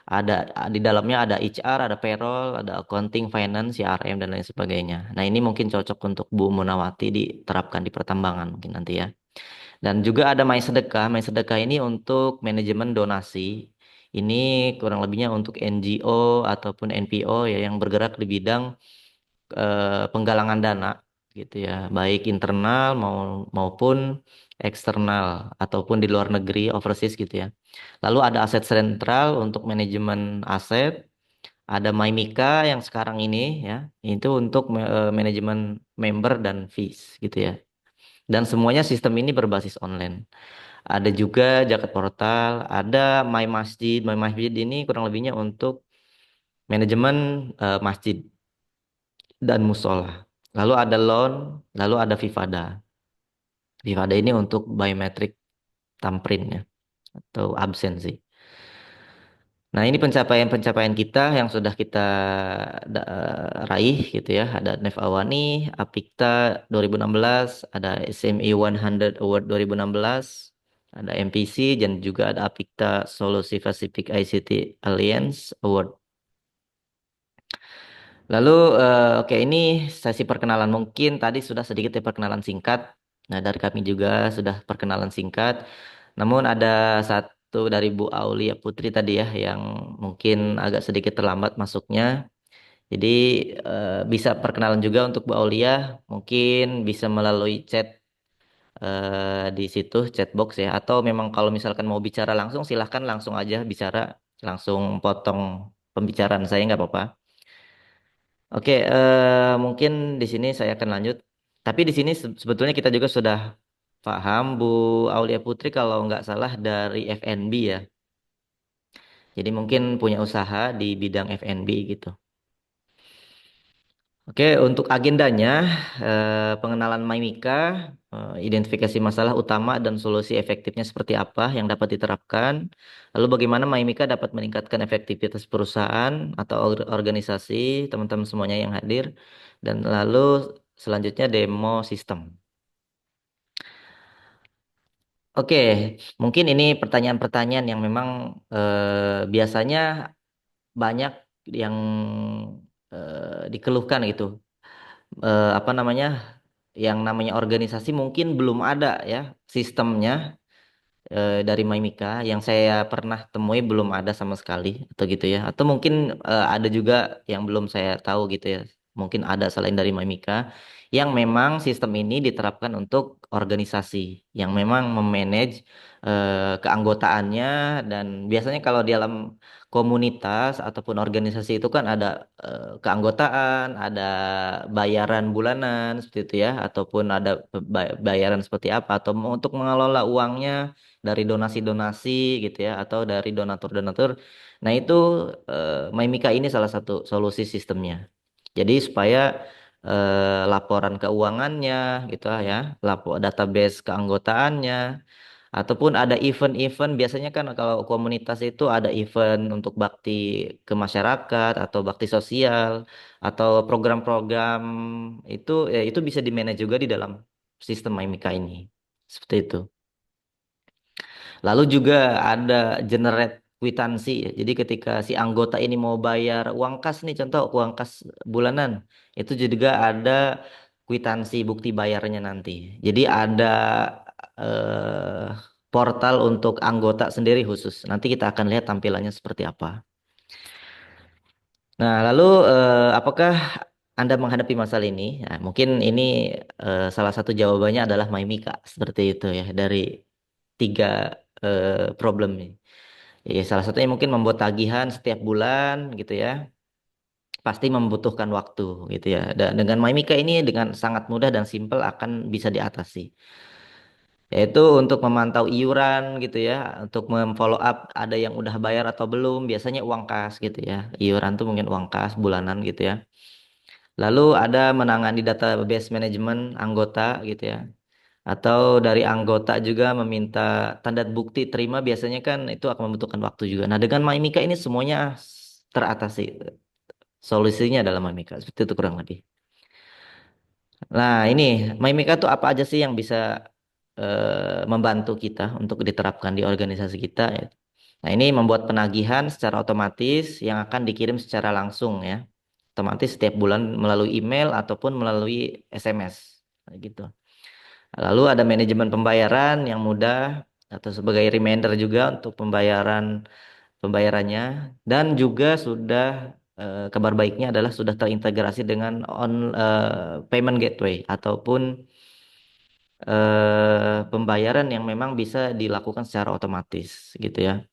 ada di dalamnya ada HR, ada payroll, ada accounting, finance, CRM dan lain sebagainya. Nah, ini mungkin cocok untuk Bu Munawati diterapkan di pertambangan mungkin nanti ya. Dan juga ada My Sedekah. My Sedekah ini untuk manajemen donasi. Ini kurang lebihnya untuk NGO ataupun NPO ya yang bergerak di bidang penggalangan dana gitu ya, baik internal maupun eksternal ataupun di luar negeri, overseas gitu ya. Lalu ada aset sentral untuk manajemen aset, ada MyMika yang sekarang ini ya, itu untuk manajemen member dan fees gitu ya. Dan semuanya sistem ini berbasis online. Ada juga Zakat Portal, ada My Masjid. My Masjid ini kurang lebihnya untuk manajemen masjid dan musola. Lalu ada loan, lalu ada Vivada. Vivada ini untuk biometric thumbprint ya, atau absensi. Nah, ini pencapaian-pencapaian kita yang sudah kita raih gitu ya. Ada Nef Awani, Apikta 2016, ada SME 100 Award 2016, ada MPC dan juga ada Apikta Solusi Pacific ICT Alliance Award. Lalu, oke ini sesi perkenalan mungkin tadi sudah sedikit ya perkenalan singkat. Nah, dari kami juga sudah perkenalan singkat. Namun ada satu dari Bu Aulia Putri tadi ya yang mungkin agak sedikit terlambat masuknya. Jadi bisa perkenalan juga untuk Bu Aulia, mungkin bisa melalui chat di situ chatbox ya. Atau memang kalau misalkan mau bicara langsung silahkan langsung aja bicara, langsung potong pembicaraan saya nggak apa-apa. Oke, mungkin di sini saya akan lanjut. Tapi di sini sebetulnya kita juga sudah paham Bu Aulia Putri kalau nggak salah dari FNB ya. Jadi mungkin punya usaha di bidang FNB gitu. Oke, untuk agendanya, pengenalan Maimika, identifikasi masalah utama dan solusi efektifnya seperti apa yang dapat diterapkan. Lalu bagaimana Maimika dapat meningkatkan efektivitas perusahaan atau organisasi, teman-teman semuanya yang hadir. Dan lalu selanjutnya demo sistem. Oke, mungkin ini pertanyaan-pertanyaan yang memang biasanya banyak yang dikeluhkan gitu. Apa namanya? Yang namanya organisasi mungkin belum ada ya sistemnya dari Maimika yang saya pernah temui belum ada sama sekali atau gitu ya. Atau mungkin ada juga yang belum saya tahu gitu ya. mungkin ada selain dari Mimika, yang memang sistem ini diterapkan untuk organisasi, yang memang memanage keanggotaannya. Dan biasanya kalau di dalam komunitas ataupun organisasi itu kan ada keanggotaan, ada bayaran bulanan seperti itu ya, ataupun ada bayaran seperti apa, atau untuk mengelola uangnya dari donasi-donasi gitu ya, atau dari donatur-donatur. Nah, itu Maimika ini salah satu solusi sistemnya. Jadi supaya laporan keuangannya gitu ya, database keanggotaannya, ataupun ada event-event. Biasanya kan kalau komunitas itu ada event untuk bakti ke masyarakat atau bakti sosial atau program-program itu, ya itu bisa di manage juga di dalam sistem Maimika ini. Seperti itu. Lalu juga ada generate kwitansi. Jadi ketika si anggota ini mau bayar uang kas nih, contoh uang kas bulanan, itu juga ada kwitansi bukti bayarnya nanti. Jadi ada eh, portal untuk anggota sendiri khusus. Nanti kita akan lihat tampilannya seperti apa. Nah, lalu apakah Anda menghadapi masalah ini? Nah, mungkin ini salah satu jawabannya adalah Maimika, seperti itu ya, dari tiga problem ini. Ya, salah satunya mungkin membuat tagihan setiap bulan gitu ya. Pasti membutuhkan waktu gitu ya. Dan dengan Maimika ini dengan sangat mudah dan simpel akan bisa diatasi. Yaitu untuk memantau iuran gitu ya, untuk memfollow up ada yang udah bayar atau belum, biasanya uang kas gitu ya. Iuran tuh mungkin uang kas bulanan gitu ya. Lalu ada menangani database manajemen anggota gitu ya. Atau dari anggota juga meminta tanda bukti terima, biasanya kan itu akan membutuhkan waktu juga. Nah, dengan Maimika ini semuanya teratasi. Solusinya adalah Maimika. Seperti itu kurang lebih. Nah, ini Maimika itu apa aja sih yang bisa membantu kita untuk diterapkan di organisasi kita ya. Nah, ini membuat penagihan secara otomatis yang akan dikirim secara langsung ya. Otomatis setiap bulan melalui email ataupun melalui SMS. Nah, gitu. Lalu ada manajemen pembayaran yang mudah atau sebagai reminder juga untuk pembayarannya, dan juga sudah kabar baiknya adalah sudah terintegrasi dengan payment gateway ataupun pembayaran yang memang bisa dilakukan secara otomatis gitu ya.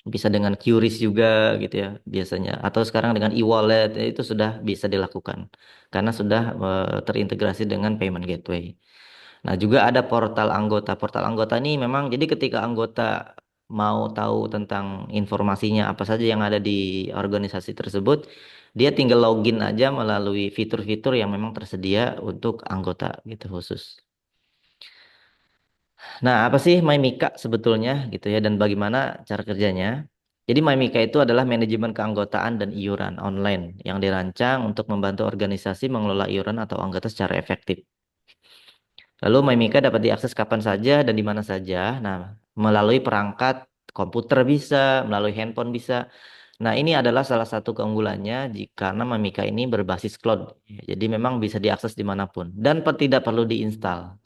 Bisa dengan QRIS juga gitu ya biasanya, atau sekarang dengan e-wallet itu sudah bisa dilakukan karena sudah terintegrasi dengan payment gateway. Nah, juga ada portal anggota. Portal anggota ini memang jadi ketika anggota mau tahu tentang informasinya apa saja yang ada di organisasi tersebut, dia tinggal login aja melalui fitur-fitur yang memang tersedia untuk anggota gitu khusus. Nah, apa sih MyMika sebetulnya gitu ya, dan bagaimana cara kerjanya? Jadi MyMika itu adalah manajemen keanggotaan dan iuran online yang dirancang untuk membantu organisasi mengelola iuran atau anggota secara efektif. Lalu MyMika dapat diakses kapan saja dan di mana saja. Nah, melalui perangkat komputer bisa, melalui handphone bisa. Nah, ini adalah salah satu keunggulannya karena MyMika ini berbasis cloud. Jadi memang bisa diakses dimanapun dan tidak perlu diinstal.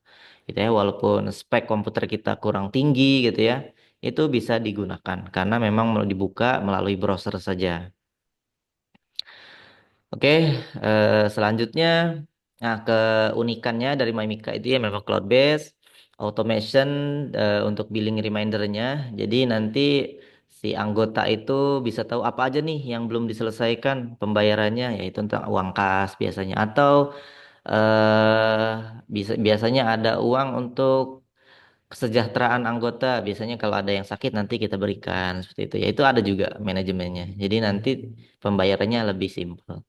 Gitu ya, walaupun spek komputer kita kurang tinggi gitu ya, itu bisa digunakan karena memang mau dibuka melalui browser saja. Oke, selanjutnya, nah keunikannya dari MyMika itu ya memang cloud based, automation untuk billing remindernya. Jadi nanti si anggota itu bisa tahu apa aja nih yang belum diselesaikan pembayarannya, yaitu tentang uang kas biasanya, atau eh biasanya ada uang untuk kesejahteraan anggota. Biasanya kalau ada yang sakit nanti kita berikan seperti itu. Ya itu ada juga manajemennya. Jadi nanti pembayarannya lebih simpel.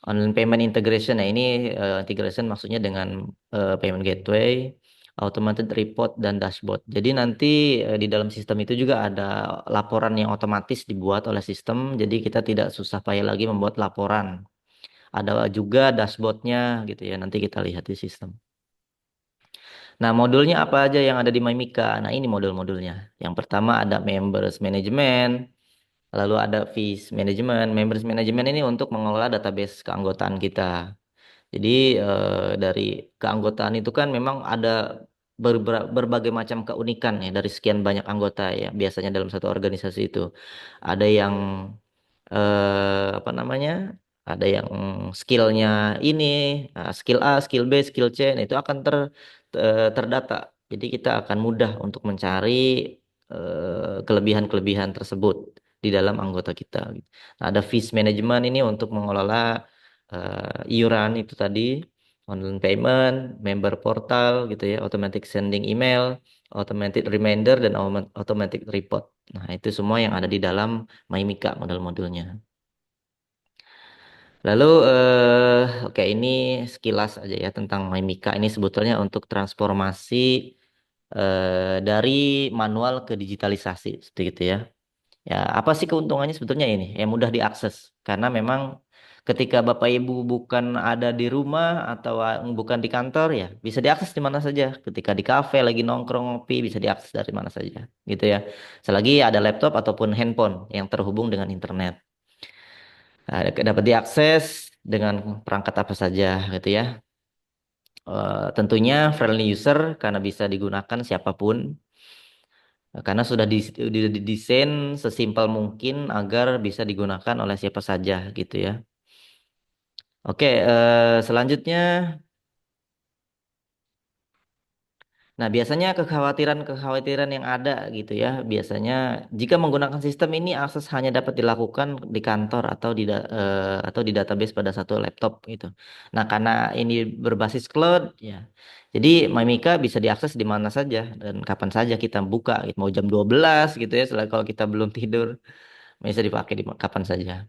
Online payment integration. Nah, ini integration maksudnya dengan payment gateway, automated report dan dashboard. Jadi nanti di dalam sistem itu juga ada laporan yang otomatis dibuat oleh sistem. Jadi kita tidak susah payah lagi membuat laporan. Ada juga dashboardnya gitu ya. Nanti kita lihat di sistem. Nah, modulnya apa aja yang ada di MyMika? Nah, ini modul-modulnya. Yang pertama ada members management, lalu ada fees management. Members management ini untuk mengelola database keanggotaan kita. Jadi dari keanggotaan itu kan memang ada berbagai macam keunikan ya dari sekian banyak anggota ya. Biasanya dalam satu organisasi itu ada yang apa namanya? Ada yang skillnya ini, skill A, skill B, skill C, nah itu akan terdata. Jadi kita akan mudah untuk mencari kelebihan-kelebihan tersebut di dalam anggota kita. Nah, ada fees management ini untuk mengelola iuran itu tadi, online payment, member portal gitu ya, automatic sending email, automatic reminder dan automatic report. Nah, itu semua yang ada di dalam MyMika model-modelnya. Lalu oke ini sekilas aja ya tentang MyMika ini sebetulnya untuk transformasi dari manual ke digitalisasi seperti itu ya. Ya, apa sih keuntungannya sebetulnya ini? Ya mudah diakses karena memang ketika Bapak Ibu bukan ada di rumah atau bukan di kantor ya bisa diakses di mana saja. Ketika di kafe lagi nongkrong ngopi bisa diakses dari mana saja gitu ya. Selagi ada laptop ataupun handphone yang terhubung dengan internet. Nah, dapat diakses dengan perangkat apa saja gitu ya. Tentunya friendly user karena bisa digunakan siapapun. Karena sudah didesain sesimpel mungkin agar bisa digunakan oleh siapa saja gitu ya. Oke, selanjutnya, nah biasanya kekhawatiran-kekhawatiran yang ada gitu ya. Biasanya jika menggunakan sistem ini akses hanya dapat dilakukan di kantor atau atau di database pada satu laptop gitu. Nah, karena ini berbasis cloud ya. Jadi Mimika bisa diakses di mana saja dan kapan saja kita buka gitu. Mau jam 12 gitu ya, setelah kalau kita belum tidur bisa dipakai di kapan saja.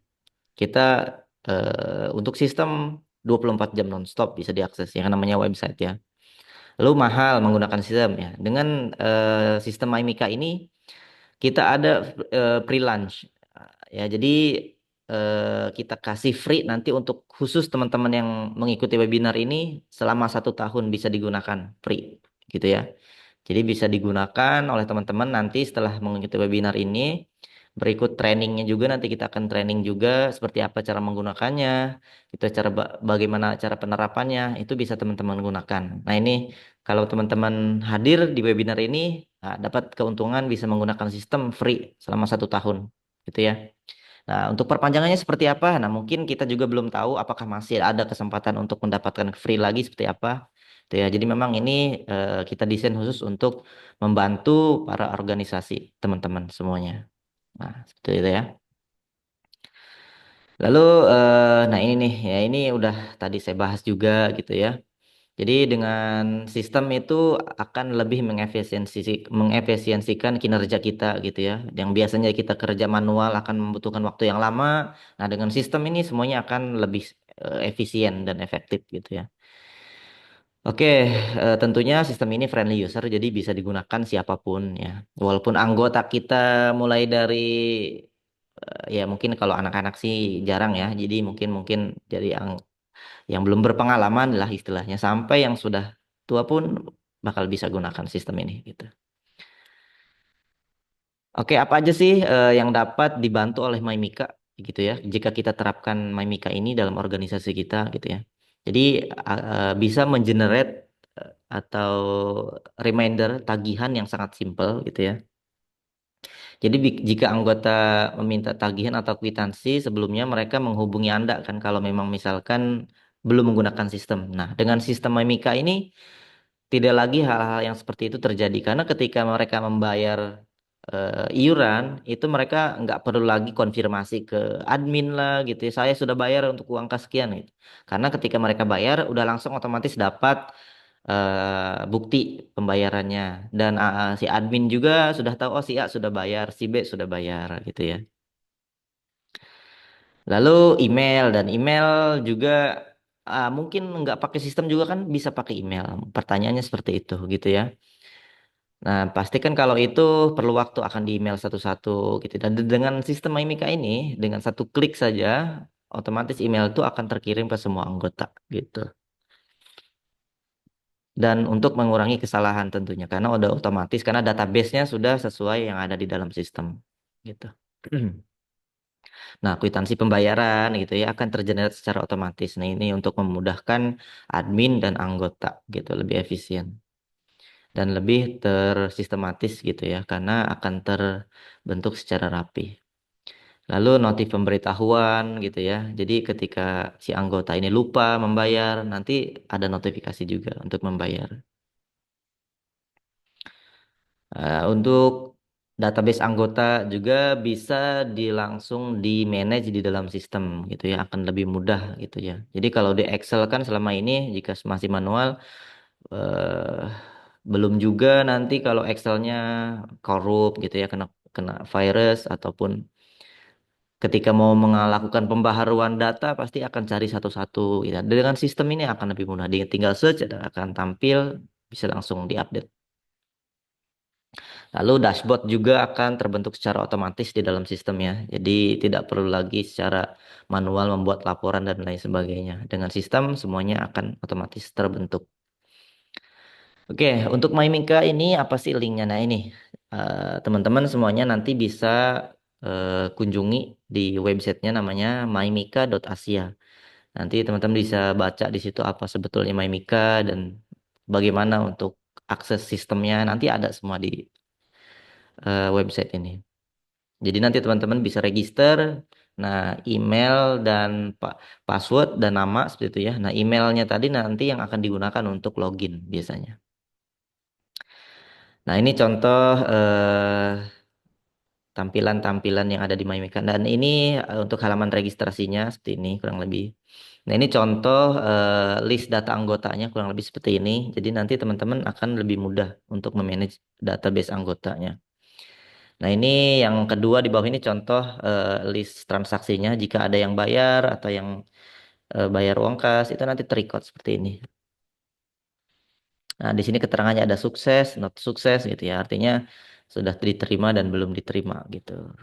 Kita untuk sistem 24 jam nonstop bisa diakses yang namanya website ya. Lalu mahal menggunakan sistem ya. Dengan sistem MyMika ini kita ada pre-launch ya. Jadi kita kasih free nanti untuk khusus teman-teman yang mengikuti webinar ini selama 1 tahun bisa digunakan free gitu ya. Jadi bisa digunakan oleh teman-teman nanti setelah mengikuti webinar ini. Berikut trainingnya juga nanti kita akan training juga seperti apa cara menggunakannya, itu bagaimana cara penerapannya, itu bisa teman-teman gunakan. Nah ini kalau teman-teman hadir di webinar ini nah, dapat keuntungan bisa menggunakan sistem free selama 1 tahun, gitu ya. Nah untuk perpanjangannya seperti apa? Nah mungkin kita juga belum tahu apakah masih ada kesempatan untuk mendapatkan free lagi seperti apa. Gitu ya. Jadi memang ini kita desain khusus untuk membantu para organisasi teman-teman semuanya. Nah, seperti itu ya. Lalu, nah ini nih, ya ini udah tadi saya bahas juga gitu ya. Jadi dengan sistem itu akan lebih mengefisiensikan kinerja kita gitu ya. Yang biasanya kita kerja manual akan membutuhkan waktu yang lama. Nah, dengan sistem ini semuanya akan lebih efisien dan efektif gitu ya. Oke, tentunya sistem ini friendly user, jadi bisa digunakan siapapun ya. Walaupun anggota kita mulai dari ya mungkin kalau anak-anak sih jarang ya. Jadi mungkin mungkin jadi yang belum berpengalaman lah istilahnya sampai yang sudah tua pun bakal bisa gunakan sistem ini gitu. Oke, apa aja sih yang dapat dibantu oleh MyMika gitu ya? Jika kita terapkan MyMika ini dalam organisasi kita gitu ya. Jadi bisa mengenerate atau reminder tagihan yang sangat simpel gitu ya. Jadi jika anggota meminta tagihan atau kwitansi sebelumnya mereka menghubungi Anda kan kalau memang misalkan belum menggunakan sistem. Nah, dengan sistem Mimika ini tidak lagi hal-hal yang seperti itu terjadi karena ketika mereka membayar iuran itu mereka nggak perlu lagi konfirmasi ke admin lah gitu ya. Saya sudah bayar untuk uang sekian gitu. Karena ketika mereka bayar udah langsung otomatis dapat bukti pembayarannya dan si admin juga sudah tahu oh si A sudah bayar, si B sudah bayar gitu ya. Lalu email dan email juga mungkin nggak pakai sistem juga kan bisa pakai email. Pertanyaannya seperti itu gitu ya. Nah, pastikan kalau itu perlu waktu akan di email satu-satu gitu. Dan dengan sistem Mimika ini, dengan satu klik saja, otomatis email itu akan terkirim ke semua anggota gitu. Dan untuk mengurangi kesalahan tentunya, karena udah otomatis, karena database-nya sudah sesuai yang ada di dalam sistem gitu. Nah, kwitansi pembayaran gitu ya akan tergenerate secara otomatis. Nah, ini untuk memudahkan admin dan anggota gitu, lebih efisien dan lebih tersistematis gitu ya, karena akan terbentuk secara rapi. Lalu notif pemberitahuan gitu ya. Jadi ketika si anggota ini lupa membayar, nanti ada notifikasi juga untuk membayar. Untuk database anggota juga bisa langsung di manage di dalam sistem gitu ya, akan lebih mudah gitu ya. Jadi kalau di Excel kan selama ini jika masih manual, eh, belum juga nanti kalau Excelnya korup gitu ya, kena kena virus ataupun ketika mau melakukan pembaharuan data pasti akan cari satu-satu gitu. Dengan sistem ini akan lebih mudah. Dia tinggal search dan akan tampil, bisa langsung diupdate. Lalu dashboard juga akan terbentuk secara otomatis di dalam sistemnya. Jadi tidak perlu lagi secara manual membuat laporan dan lain sebagainya. Dengan sistem semuanya akan otomatis terbentuk. Oke, untuk MyMika ini apa sih linknya? Nah ini, teman-teman semuanya nanti bisa kunjungi di websitenya namanya mymika.asia. Nanti teman-teman bisa baca di situ apa sebetulnya MyMika dan bagaimana untuk akses sistemnya. Nanti ada semua di website ini. Jadi nanti teman-teman bisa register, nah email dan password dan nama seperti itu ya. Nah emailnya tadi nanti yang akan digunakan untuk login biasanya. Nah ini contoh tampilan-tampilan yang ada di MyMekan dan ini untuk halaman registrasinya seperti ini kurang lebih. Nah ini contoh list data anggotanya kurang lebih seperti ini. Jadi nanti teman-teman akan lebih mudah untuk memanage database anggotanya. Nah, ini yang kedua di bawah ini contoh list transaksinya. Jika ada yang bayar atau yang bayar uang kas, itu nanti terrecord seperti ini. Nah, di sini keterangannya ada sukses, not sukses gitu ya. Artinya sudah diterima dan belum diterima gitu.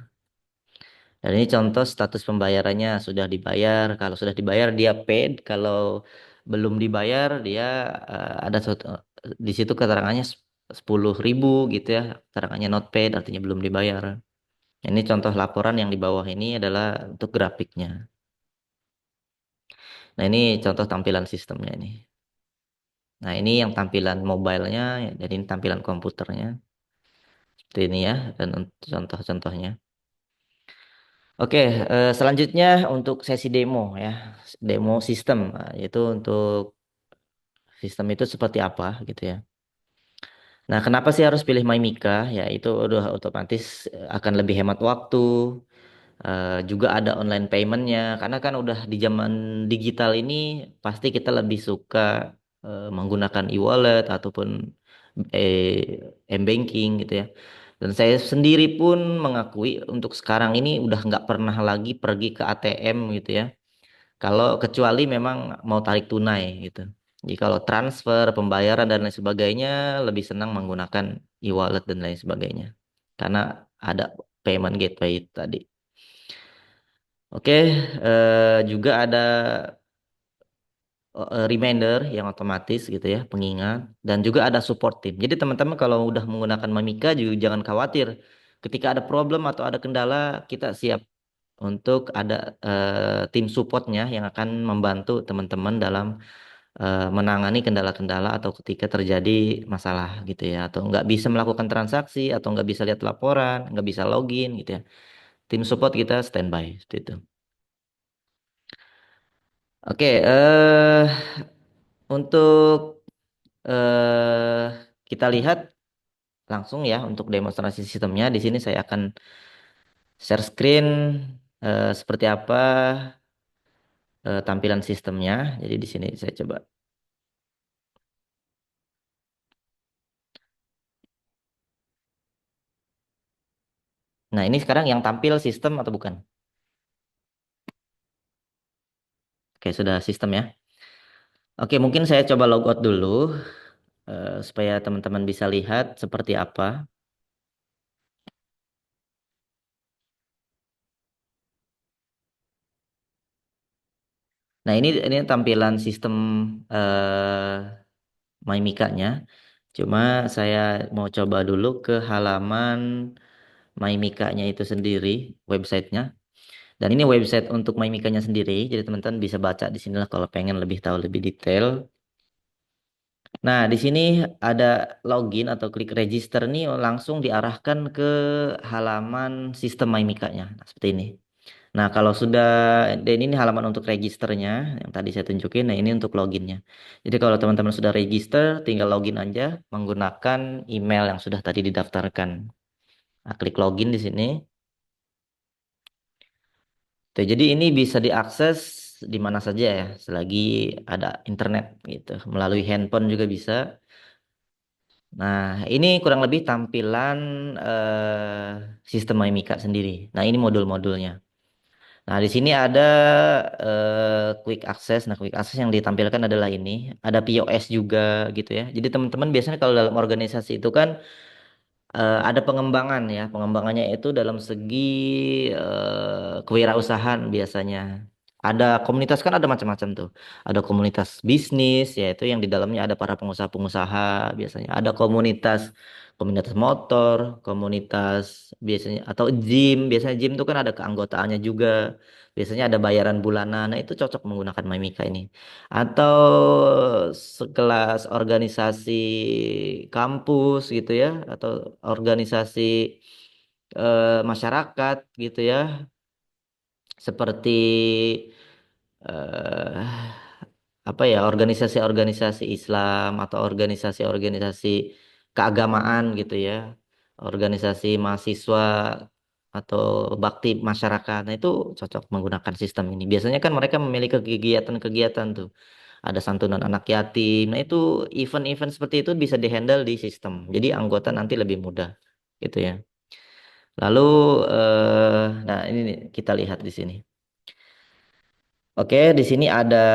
Dan ini contoh status pembayarannya sudah dibayar. Kalau sudah dibayar dia paid. Kalau belum dibayar dia ada di situ keterangannya 10.000 gitu ya. Keterangannya not paid artinya belum dibayar. Ini contoh laporan yang di bawah ini adalah untuk grafiknya. Nah, ini contoh tampilan sistemnya ini. Nah, ini yang tampilan mobilenya dan ini tampilan komputernya. Seperti ini ya, dan contoh-contohnya. Oke, selanjutnya untuk sesi demo ya. Demo sistem, nah, yaitu untuk sistem itu seperti apa gitu ya. Nah, kenapa sih harus pilih MyMika? Ya, itu udah otomatis akan lebih hemat waktu. Juga ada online paymentnya karena kan udah di zaman digital ini pasti kita lebih suka menggunakan e-wallet ataupun m-banking gitu ya. Dan saya sendiri pun mengakui untuk sekarang ini udah nggak pernah lagi pergi ke ATM gitu ya. Kalau kecuali memang mau tarik tunai gitu. Jadi kalau transfer, pembayaran dan lain sebagainya lebih senang menggunakan e-wallet dan lain sebagainya. Karena ada payment gateway tadi. Oke, juga ada reminder yang otomatis gitu ya, pengingat, dan juga ada support team. Jadi teman-teman kalau udah menggunakan Mamika juga jangan khawatir. Ketika ada problem atau ada kendala, kita siap untuk ada tim supportnya yang akan membantu teman-teman dalam menangani kendala-kendala atau ketika terjadi masalah gitu ya, atau nggak bisa melakukan transaksi atau nggak bisa lihat laporan, nggak bisa login gitu ya. Tim support kita standby seperti itu. Oke, untuk eh kita lihat langsung ya untuk demonstrasi sistemnya. Di sini saya akan share screen seperti apa tampilan sistemnya. Jadi di sini saya coba. Nah, ini sekarang yang tampil sistem atau bukan? Oke, sudah sistem ya. Oke, mungkin saya coba logout dulu supaya teman-teman bisa lihat seperti apa. Nah, ini tampilan sistem MyMika-nya. Cuma saya mau coba dulu ke halaman MyMika-nya itu sendiri, websitenya. Dan ini website untuk MyMika-nya sendiri. Jadi teman-teman bisa baca di sinilah kalau pengen lebih tahu lebih detail. Nah, di sini ada login atau klik register nih langsung diarahkan ke halaman sistem MyMika-nya. Nah, seperti ini. Nah, kalau sudah, dan ini halaman untuk registernya yang tadi saya tunjukin. Nah, ini untuk loginnya. Jadi kalau teman-teman sudah register, tinggal login aja menggunakan email yang sudah tadi didaftarkan. Nah, klik login di sini. Tuh, jadi ini bisa diakses di mana saja ya, selagi ada internet gitu. Melalui handphone juga bisa. Nah, ini kurang lebih tampilan sistem Mimika sendiri. Nah, ini modul-modulnya. Nah, di sini ada quick access. Nah, quick access yang ditampilkan adalah ini. Ada POS juga gitu ya. Jadi teman-teman biasanya kalau dalam organisasi itu kan ada pengembangan ya. Pengembangannya itu dalam segi kewirausahaan biasanya. Ada komunitas kan ada macam-macam tuh. Ada komunitas bisnis yaitu yang di dalamnya ada para pengusaha-pengusaha biasanya. Ada komunitas komunitas motor, komunitas biasanya atau gym. Biasanya gym itu kan ada keanggotaannya juga. Biasanya ada bayaran bulanan. Nah, itu cocok menggunakan Mimika ini. Atau sekelas organisasi kampus gitu ya, atau organisasi masyarakat gitu ya, seperti eh apa ya, organisasi-organisasi Islam atau organisasi-organisasi keagamaan gitu ya, organisasi mahasiswa atau bakti masyarakat. Nah, itu cocok menggunakan sistem ini. Biasanya kan mereka memiliki kegiatan-kegiatan tuh. Ada santunan anak yatim. Nah, itu event-event seperti itu bisa dihandle di sistem. Jadi anggota nanti lebih mudah gitu ya. Lalu nah ini nih, kita lihat di sini. Oke, di sini ada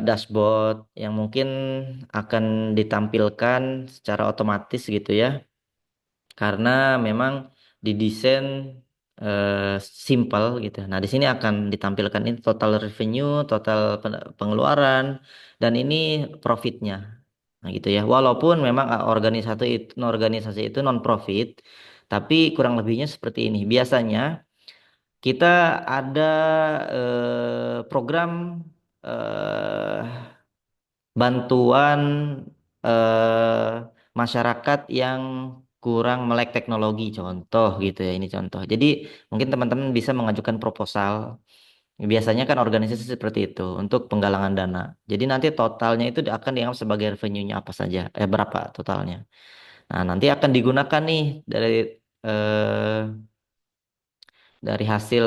dashboard yang mungkin akan ditampilkan secara otomatis gitu ya, karena memang didesain simple gitu. Nah, di sini akan ditampilkan ini total revenue, total pengeluaran, dan ini profitnya. Nah, gitu ya. Walaupun memang organisasi itu non profit, tapi kurang lebihnya seperti ini. Biasanya kita ada program eh, bantuan eh, masyarakat yang kurang melek teknologi, contoh gitu ya, ini contoh. Jadi mungkin teman-teman bisa mengajukan proposal. Biasanya kan organisasi seperti itu untuk penggalangan dana. Jadi nanti totalnya itu akan dianggap sebagai revenue-nya apa saja, berapa totalnya. Nah, nanti akan digunakan nih eh, dari hasil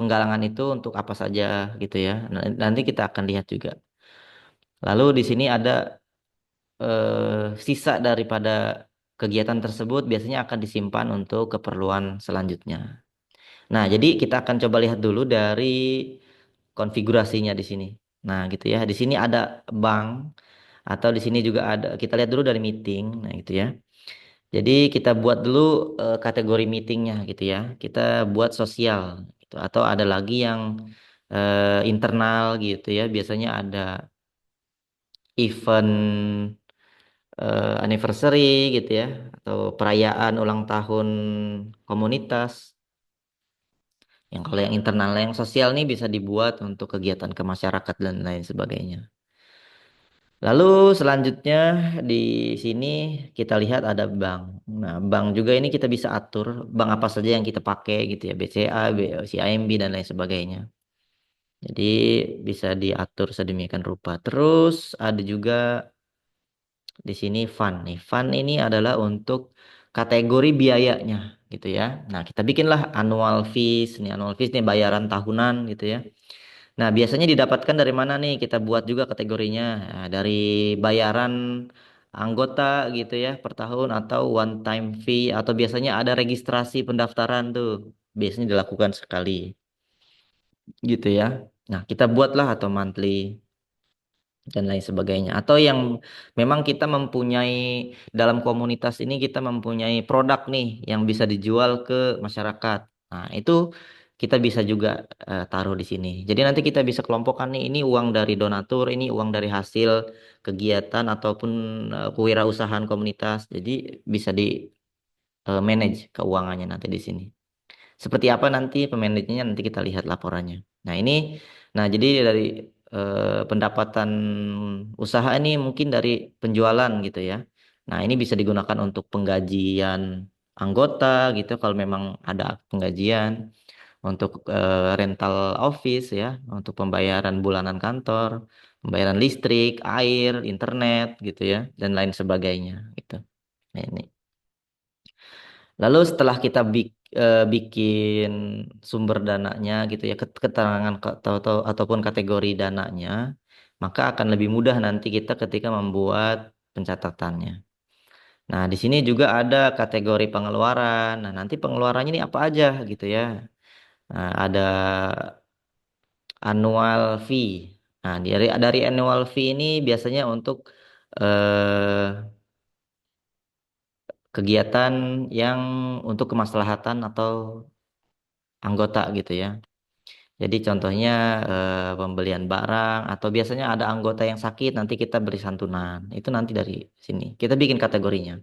penggalangan itu untuk apa saja gitu ya. Nanti kita akan lihat juga. Lalu di sini ada sisa daripada kegiatan tersebut biasanya akan disimpan untuk keperluan selanjutnya. Nah, jadi kita akan coba lihat dulu dari konfigurasinya di sini. Nah, gitu ya. Di sini ada bank atau di sini juga ada, kita lihat dulu dari meeting. Nah, gitu ya. Jadi kita buat dulu kategori meetingnya gitu ya. Kita buat sosial gitu. Atau ada lagi yang internal gitu ya. Biasanya ada event anniversary gitu ya, atau perayaan ulang tahun komunitas. Yang kalau yang internal, yang sosial nih bisa dibuat untuk kegiatan ke masyarakat dan lain sebagainya. Lalu selanjutnya di sini kita lihat ada bank. Nah, bank juga ini kita bisa atur bank apa saja yang kita pakai gitu ya, BCA, CIMB dan lain sebagainya. Jadi bisa diatur sedemikian rupa. Terus ada juga di sini fund nih. Fund ini adalah untuk kategori biayanya gitu ya. Nah, kita bikinlah annual fees. Nih annual fees nih bayaran tahunan gitu ya. Nah, biasanya didapatkan dari mana nih? Kita buat juga kategorinya. Nah, dari bayaran anggota gitu ya per tahun atau one time fee atau biasanya ada registrasi pendaftaran tuh. Biasanya dilakukan sekali gitu ya. Nah, kita buatlah atau monthly dan lain sebagainya. Atau yang memang kita mempunyai dalam komunitas ini kita mempunyai produk nih yang bisa dijual ke masyarakat. Nah, itu kita bisa juga taruh di sini. Jadi nanti kita bisa kelompokkan nih ini uang dari donatur, ini uang dari hasil kegiatan ataupun kewirausahaan komunitas. Jadi bisa di manage keuangannya nanti di sini. Seperti apa nanti pemanagenya nanti kita lihat laporannya. Nah ini, nah jadi dari pendapatan usaha ini mungkin dari penjualan gitu ya. Nah ini bisa digunakan untuk penggajian anggota gitu kalau memang ada penggajian. untuk rental office ya, untuk pembayaran bulanan kantor, pembayaran listrik, air, internet gitu ya, dan lain sebagainya gitu. Nah, ini. Lalu setelah kita bikin sumber dananya gitu ya, keterangan ataupun kategori dananya, maka akan lebih mudah nanti kita ketika membuat pencatatannya. Nah, di sini juga ada kategori pengeluaran. Nah, nanti pengeluarannya ini apa aja gitu ya. Nah, ada annual fee. Nah, dari annual fee ini biasanya untuk eh, kegiatan yang untuk kemaslahatan atau anggota gitu ya. Jadi contohnya pembelian barang atau biasanya ada anggota yang sakit nanti kita beri santunan. Itu nanti dari sini. Kita bikin kategorinya.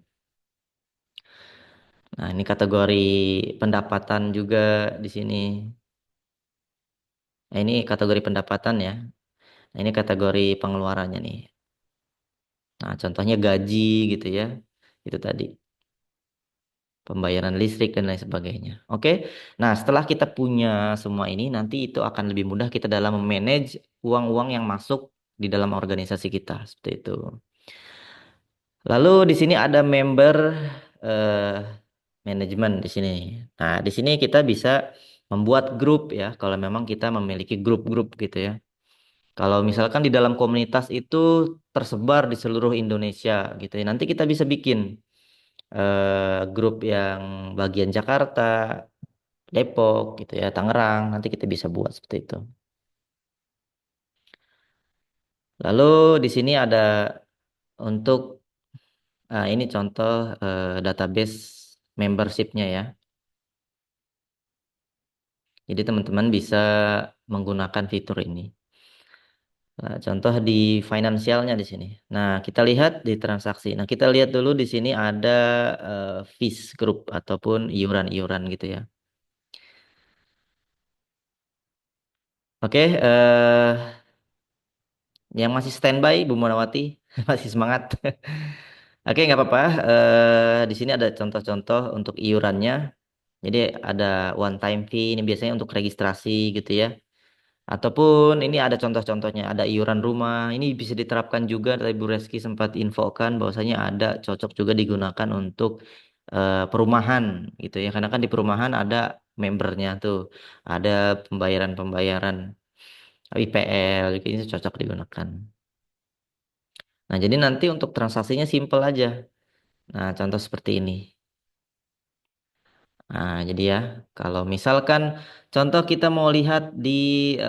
Nah, ini kategori pendapatan juga di sini. Nah, ini kategori pendapatan ya. Nah, ini kategori pengeluarannya nih. Nah, contohnya gaji gitu ya. Itu tadi. Pembayaran listrik dan lain sebagainya. Oke. Nah, setelah kita punya semua ini, nanti itu akan lebih mudah kita dalam memanage uang-uang yang masuk di dalam organisasi kita. Seperti itu. Lalu di sini ada member eh, manajemen di sini. Nah, di sini kita bisa membuat grup ya, kalau memang kita memiliki grup-grup gitu ya. Kalau misalkan di dalam komunitas itu tersebar di seluruh Indonesia gitu ya. Nanti kita bisa bikin grup yang bagian Jakarta, Depok gitu ya, Tangerang. Nanti kita bisa buat seperti itu. Lalu di sini ada untuk ini contoh database membershipnya ya. Jadi teman-teman bisa menggunakan fitur ini. Nah, contoh di finansialnya di sini. Nah, kita lihat di transaksi. Nah, kita lihat dulu di sini ada fees group ataupun iuran-iuran gitu ya. Oke, yang masih standby Bu Munawati masih semangat. Oke, nggak apa-apa. Di sini ada contoh-contoh untuk iurannya. Jadi ada one time fee ini biasanya untuk registrasi gitu ya. Ataupun ini ada contoh-contohnya, ada iuran rumah. Ini bisa diterapkan juga, tadi Bu Reski sempat infokan bahwasanya ada cocok juga digunakan untuk perumahan gitu ya. Karena kan di perumahan ada membernya tuh, ada pembayaran-pembayaran IPL, gitu. Ini cocok digunakan. Nah, jadi nanti untuk transaksinya simple aja. Nah, contoh seperti ini. Nah, jadi ya, kalau misalkan contoh kita mau lihat di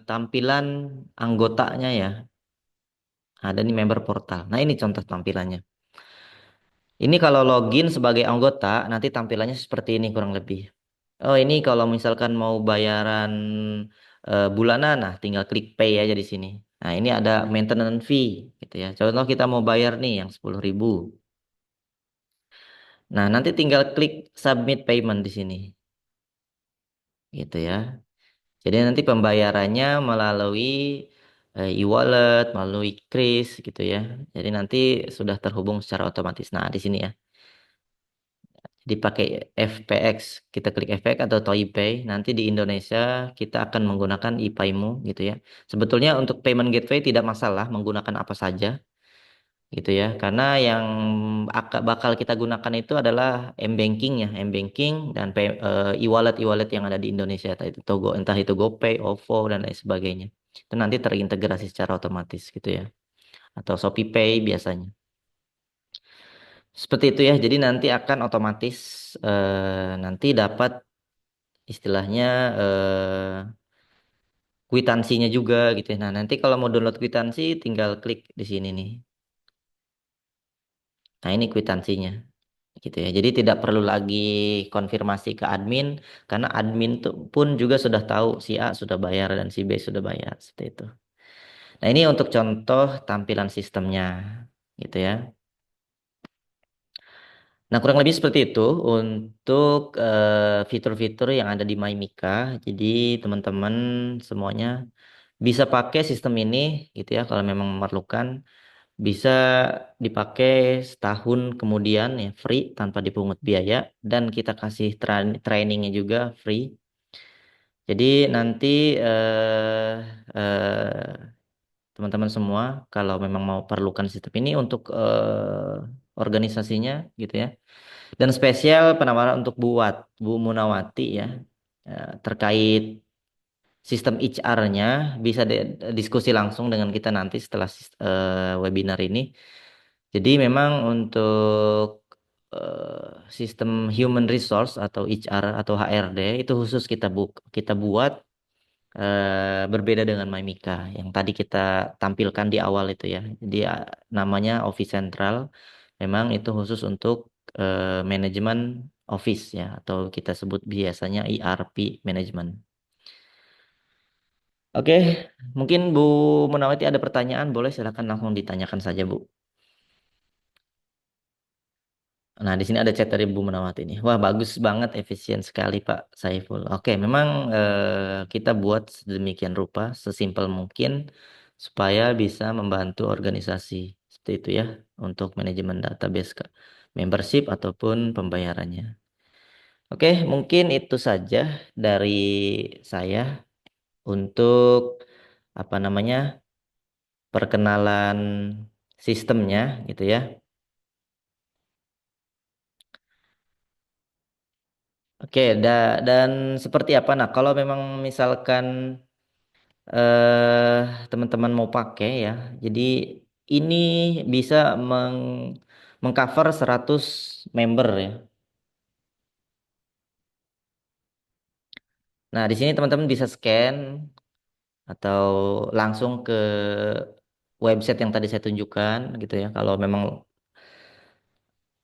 tampilan anggotanya ya. Ada nih member portal. Nah, ini contoh tampilannya. Ini kalau login sebagai anggota, nanti tampilannya seperti ini kurang lebih. Oh, ini kalau misalkan mau bayaran bulanan, nah tinggal klik pay aja di sini. Nah, ini ada maintenance fee gitu ya. Contoh kita mau bayar nih yang 10.000. Nah, nanti tinggal klik submit payment di sini. Gitu ya. Jadi nanti pembayarannya melalui e-wallet, melalui Kris gitu ya. Jadi nanti sudah terhubung secara otomatis. Nah, di sini ya. Dipakai FPX, kita klik FPX atau ToyPay. Nanti di Indonesia kita akan menggunakan IPayMu gitu ya. Sebetulnya untuk payment gateway tidak masalah menggunakan apa saja gitu ya. Karena yang bakal kita gunakan itu adalah m-banking ya, m-banking dan e-wallet yang ada di Indonesia, entah itu GoPay, OVO dan lain sebagainya. Itu nanti terintegrasi secara otomatis gitu ya. Atau ShopeePay biasanya. Seperti itu ya. Jadi nanti akan otomatis nanti dapat istilahnya kwitansinya juga gitu ya. Nah, nanti kalau mau download kwitansi tinggal klik di sini nih. Nah, ini kwitansinya gitu ya. Jadi tidak perlu lagi konfirmasi ke admin karena admin tuh pun juga sudah tahu si A sudah bayar dan si B sudah bayar seperti itu. Nah, ini untuk contoh tampilan sistemnya gitu ya. Nah, kurang lebih seperti itu untuk fitur-fitur yang ada di MyMika. Jadi, teman-teman semuanya bisa pakai sistem ini gitu ya kalau memang memerlukan. Bisa dipakai setahun kemudian ya free tanpa dipungut biaya dan kita kasih trainingnya juga free. Jadi nanti eh, eh, teman-teman semua kalau memang mau perlukan sistem ini untuk organisasinya gitu ya. Dan spesial penawaran untuk Bu Munawati ya, terkait sistem HR-nya bisa diskusi langsung dengan kita nanti setelah webinar ini. Jadi memang untuk sistem human resource atau HR atau HRD itu khusus kita buat berbeda dengan Mimika yang tadi kita tampilkan di awal itu ya. Jadi namanya Office Central. Memang itu khusus untuk manajemen Office ya atau kita sebut biasanya ERP management. Oke, mungkin Bu Munawati ada pertanyaan, boleh silakan langsung ditanyakan saja Bu. Nah, di sini ada chat dari Bu Munawati nih. Wah, bagus banget, efisien sekali Pak Saiful. Oke, memang kita buat sedemikian rupa, sesimpel mungkin supaya bisa membantu organisasi seperti itu ya untuk manajemen database membership ataupun pembayarannya. Oke, mungkin itu saja dari saya untuk apa namanya perkenalan sistemnya gitu ya. Oke, dan seperti apa? Nah, kalau memang misalkan teman-teman mau pakai ya, jadi ini bisa mengcover 100 member ya. Nah, di sini teman-teman bisa scan atau langsung ke website yang tadi saya tunjukkan gitu ya. Kalau memang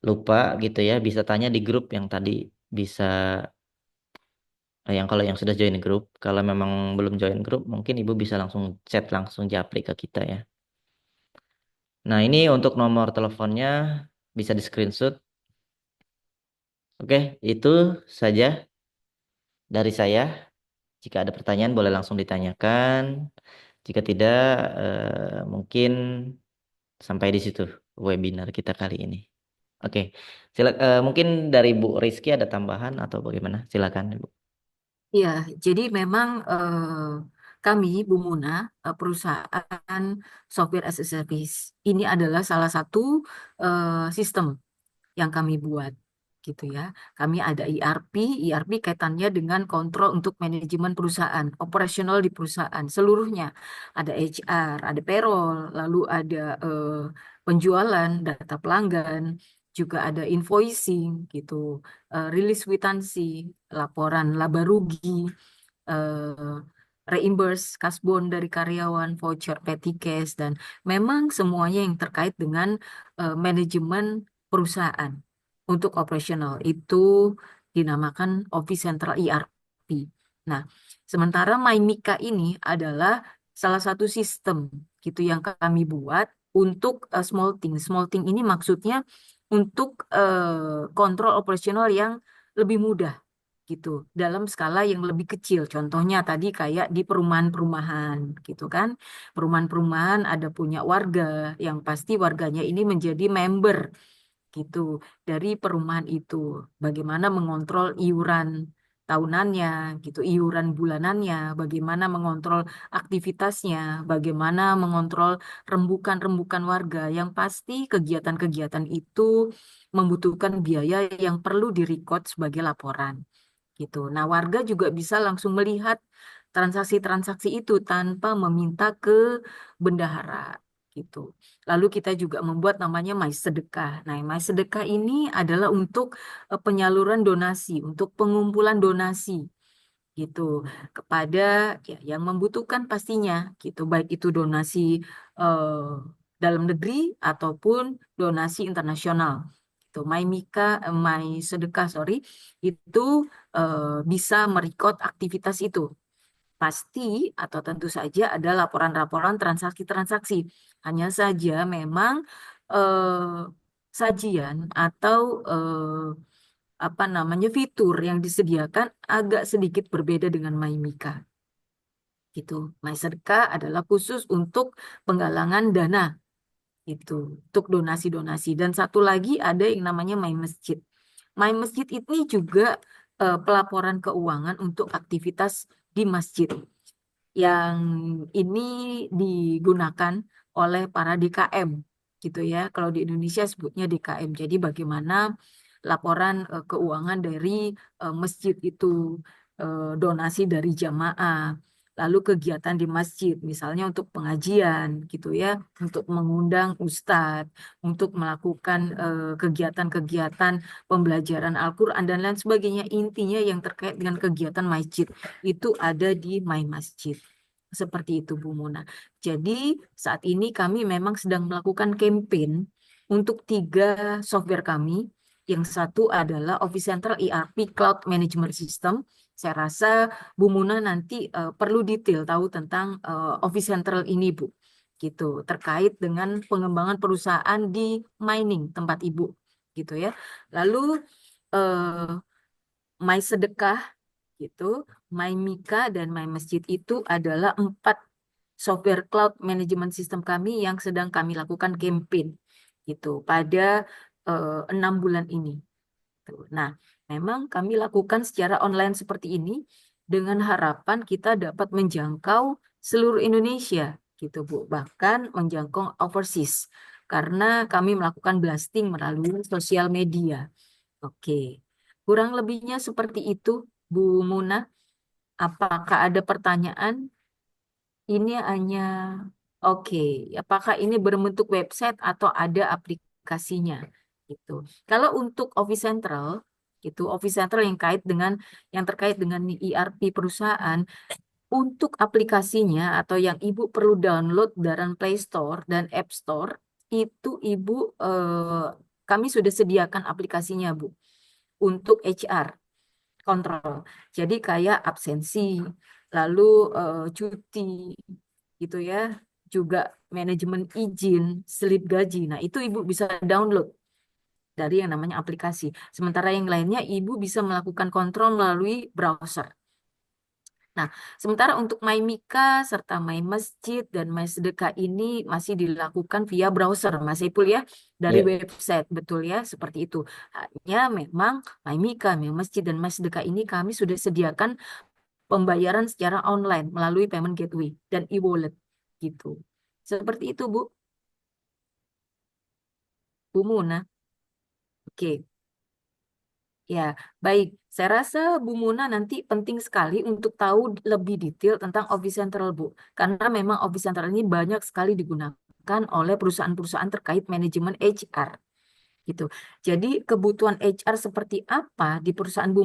lupa gitu ya, bisa tanya di grup yang tadi bisa yang kalau yang sudah join grup, kalau memang belum join grup, mungkin Ibu bisa langsung chat langsung japri ke kita ya. Nah, ini untuk nomor teleponnya bisa di screenshot. Oke, itu saja dari saya. Jika ada pertanyaan boleh langsung ditanyakan. Jika tidak, mungkin sampai di situ webinar kita kali ini. Oke, mungkin dari Bu Rizky ada tambahan atau bagaimana? Silakan, Ibu. Ya, jadi memang kami, Bu Muna, perusahaan software as a service, ini adalah salah satu sistem yang kami buat gitu ya. Kami ada ERP kaitannya dengan kontrol untuk manajemen perusahaan, operasional di perusahaan seluruhnya. Ada HR, ada payroll, lalu ada penjualan, data pelanggan, juga ada invoicing gitu, rilis kwitansi, laporan laba rugi, eh, reimburse kasbon dari karyawan, voucher, petty cash, dan memang semuanya yang terkait dengan manajemen perusahaan untuk operasional itu dinamakan Office Central ERP. Nah, sementara MyMika ini adalah salah satu sistem gitu yang kami buat untuk small thing. Small thing ini maksudnya untuk kontrol operasional yang lebih mudah gitu dalam skala yang lebih kecil. Contohnya tadi kayak di perumahan-perumahan gitu kan. Perumahan-perumahan ada punya warga yang pasti warganya ini menjadi member gitu dari perumahan itu. Bagaimana mengontrol iuran tahunannya gitu, iuran bulanannya, bagaimana mengontrol aktivitasnya, bagaimana mengontrol rembukan-rembukan warga yang pasti kegiatan-kegiatan itu membutuhkan biaya yang perlu direcord sebagai laporan gitu. Nah, warga juga bisa langsung melihat transaksi-transaksi itu tanpa meminta ke bendahara gitu. Lalu kita juga membuat namanya Mais Sedekah. Nah, Mais Sedekah ini adalah untuk penyaluran donasi, untuk pengumpulan donasi gitu kepada ya, yang membutuhkan pastinya gitu, baik itu donasi eh, dalam negeri ataupun donasi internasional. Itu My Mika, My Sedekah, sorry, itu bisa merekod aktivitas itu. Pasti atau tentu saja ada laporan-laporan transaksi-transaksi. Hanya saja memang sajian atau apa namanya fitur yang disediakan agak sedikit berbeda dengan MyMika gitu. MySedekah adalah khusus untuk penggalangan dana itu, untuk donasi-donasi. Dan satu lagi ada yang namanya My Masjid. My Masjid ini juga pelaporan keuangan untuk aktivitas di masjid yang ini digunakan oleh para DKM gitu ya. Kalau di Indonesia sebutnya DKM. Jadi bagaimana laporan keuangan dari masjid itu, donasi dari jamaah, lalu kegiatan di masjid, misalnya untuk pengajian gitu ya, untuk mengundang ustadz, untuk melakukan kegiatan-kegiatan pembelajaran Al-Quran dan lain sebagainya. Intinya yang terkait dengan kegiatan masjid itu ada di My Masjid. Seperti itu, Bu Muna. Jadi saat ini kami memang sedang melakukan campaign untuk 3 software kami. Yang satu adalah Office Central ERP Cloud Management System. Saya rasa Bu Muna nanti perlu detail tahu tentang Office Central ini, Bu. Gitu, terkait dengan pengembangan perusahaan di mining tempat Ibu, gitu ya. Lalu eh, My Sedekah gitu, My Mika dan My Masjid itu adalah 4 software cloud management system kami yang sedang kami lakukan campaign gitu pada 6 bulan ini. Tuh. Nah, memang kami lakukan secara online seperti ini dengan harapan kita dapat menjangkau seluruh Indonesia gitu, Bu. Bahkan menjangkau overseas karena kami melakukan blasting melalui sosial media. Oke. Kurang lebihnya seperti itu, Bu Muna. Apakah ada pertanyaan? Ini hanya oke. Apakah ini berbentuk website atau ada aplikasinya? Gitu. Kalau untuk Office Central, itu Office Central yang terkait dengan ERP perusahaan, untuk aplikasinya atau yang Ibu perlu download dari Play Store dan App Store, itu Ibu kami sudah sediakan aplikasinya, Bu, untuk HR kontrol. Jadi kayak absensi, lalu cuti gitu ya, juga manajemen izin, slip gaji. Nah, itu Ibu bisa download dari yang namanya aplikasi. Sementara yang lainnya Ibu bisa melakukan kontrol melalui browser. Nah, sementara untuk MyMika serta My Masjid dan My Sedekah ini masih dilakukan via browser, Mas Ipul ya, dari Ya, website, betul ya, seperti itu. Hanya memang MyMika, My Masjid dan My Sedekah ini kami sudah sediakan pembayaran secara online melalui payment gateway dan e-wallet gitu. Seperti itu, Bu Muna. Oke. Ya, baik. Saya rasa Bu Muna nanti penting sekali untuk tahu lebih detail tentang Office Central, Bu. Karena memang Office Central ini banyak sekali digunakan oleh perusahaan-perusahaan terkait manajemen HR. Gitu. Jadi kebutuhan HR seperti apa di perusahaan Bu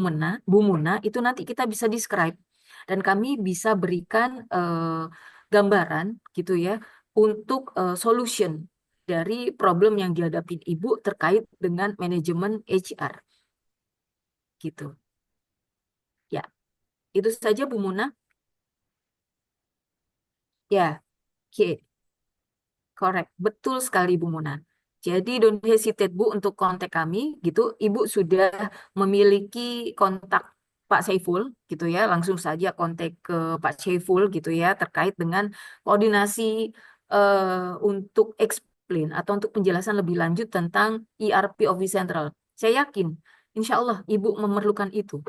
Muna itu nanti kita bisa describe dan kami bisa berikan gambaran gitu ya untuk solution dari problem yang dihadapi Ibu terkait dengan manajemen HR gitu. Ya, itu saja Bu Muna. Ya, oke. Correct, betul sekali Bu Muna. Jadi don't hesitate Bu untuk kontak kami gitu. Ibu sudah memiliki kontak Pak Saiful gitu ya. Langsung saja kontak ke Pak Saiful gitu ya terkait dengan koordinasi untuk explain atau untuk penjelasan lebih lanjut tentang ERP Office Central. Saya yakin, insya Allah Ibu memerlukan itu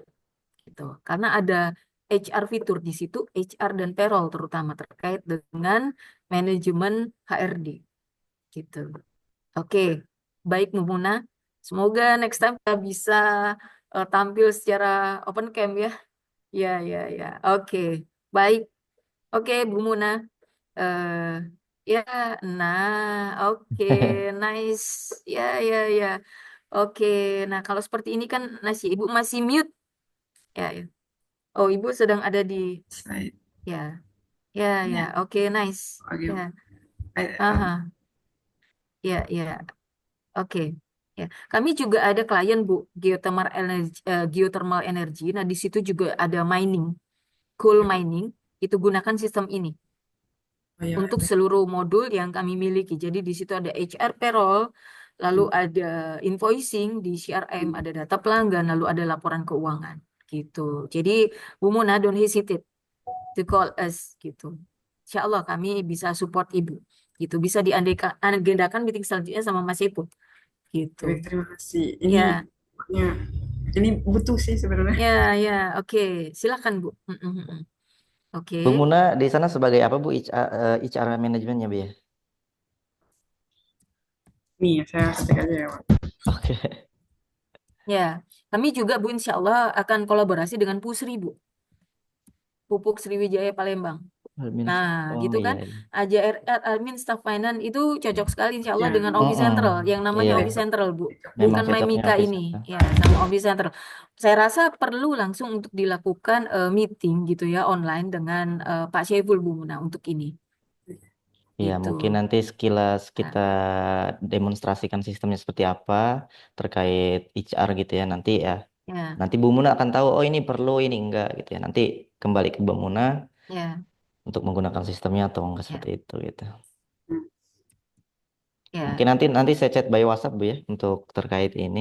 gitu. Karena ada HR fitur di situ, HR dan payroll terutama terkait dengan manajemen HRD gitu. Oke, baik Bu Muna. Semoga next time kita bisa tampil secara open cam ya. Ya, ya, ya. Oke, baik. Oke, Bu Muna. eh ya, nah, oke, nice. Ya, ya, ya. Oke, nah kalau seperti ini kan nasi Ibu masih mute. Ya, ya. Oh, Ibu sedang ada di, Saya, ya, ya, ya. ya, Oke, nice. oke. Ya, Um, aha, ya, ya. Oke. Ya, kami juga ada klien Bu, geothermal energy. Nah, di situ juga ada mining, coal ya. mining. Itu gunakan sistem ini Oh ya, untuk seluruh modul yang kami miliki. Jadi di situ ada HR payroll, lalu ada invoicing di CRM, ada data pelanggan, lalu ada laporan keuangan gitu. Jadi Bu Mona, don't hesitate to call us gitu. Insya Allah kami bisa support Ibu. Gitu. Bisa diagendakan meeting selanjutnya sama Mas Ipul. Gitu. baik, terima kasih. Ya, Ya, ini butuh sih sebenarnya. ya, ya. Oke. Silakan Bu. Mm, mm, mm. Bu Oke. Muna di sana sebagai apa Bu? HR manajemennya Bu ya? Nih, saya ketik aja ya, Pak. Oke. Ya, kami juga Bu insya Allah akan kolaborasi dengan Pusri Bu, Pupuk Sriwijaya Palembang. Admin. Nah, Oh gitu kan, iya, iya. AJR Admin Staff Finance itu cocok sekali insya Allah Ya, dengan memang Office Mm-mm. Central, yang namanya Iya, ya, Office Central Bu, memang bukan cocoknya Maimika office ini, center. ya sama Office Central. Saya rasa perlu langsung untuk dilakukan meeting gitu ya online dengan Pak Syaiful Bu Muna untuk ini, Iya, gitu. mungkin nanti sekilas kita Nah, demonstrasikan sistemnya seperti apa terkait HR gitu ya. ya, Nanti Bu Muna akan tahu, oh ini perlu, ini enggak gitu ya. Nanti kembali ke Bu Muna ya, untuk menggunakan sistemnya atau enggak ya, seperti itu gitu. hmm, Mungkin ya, nanti saya chat by WhatsApp Bu ya untuk terkait ini.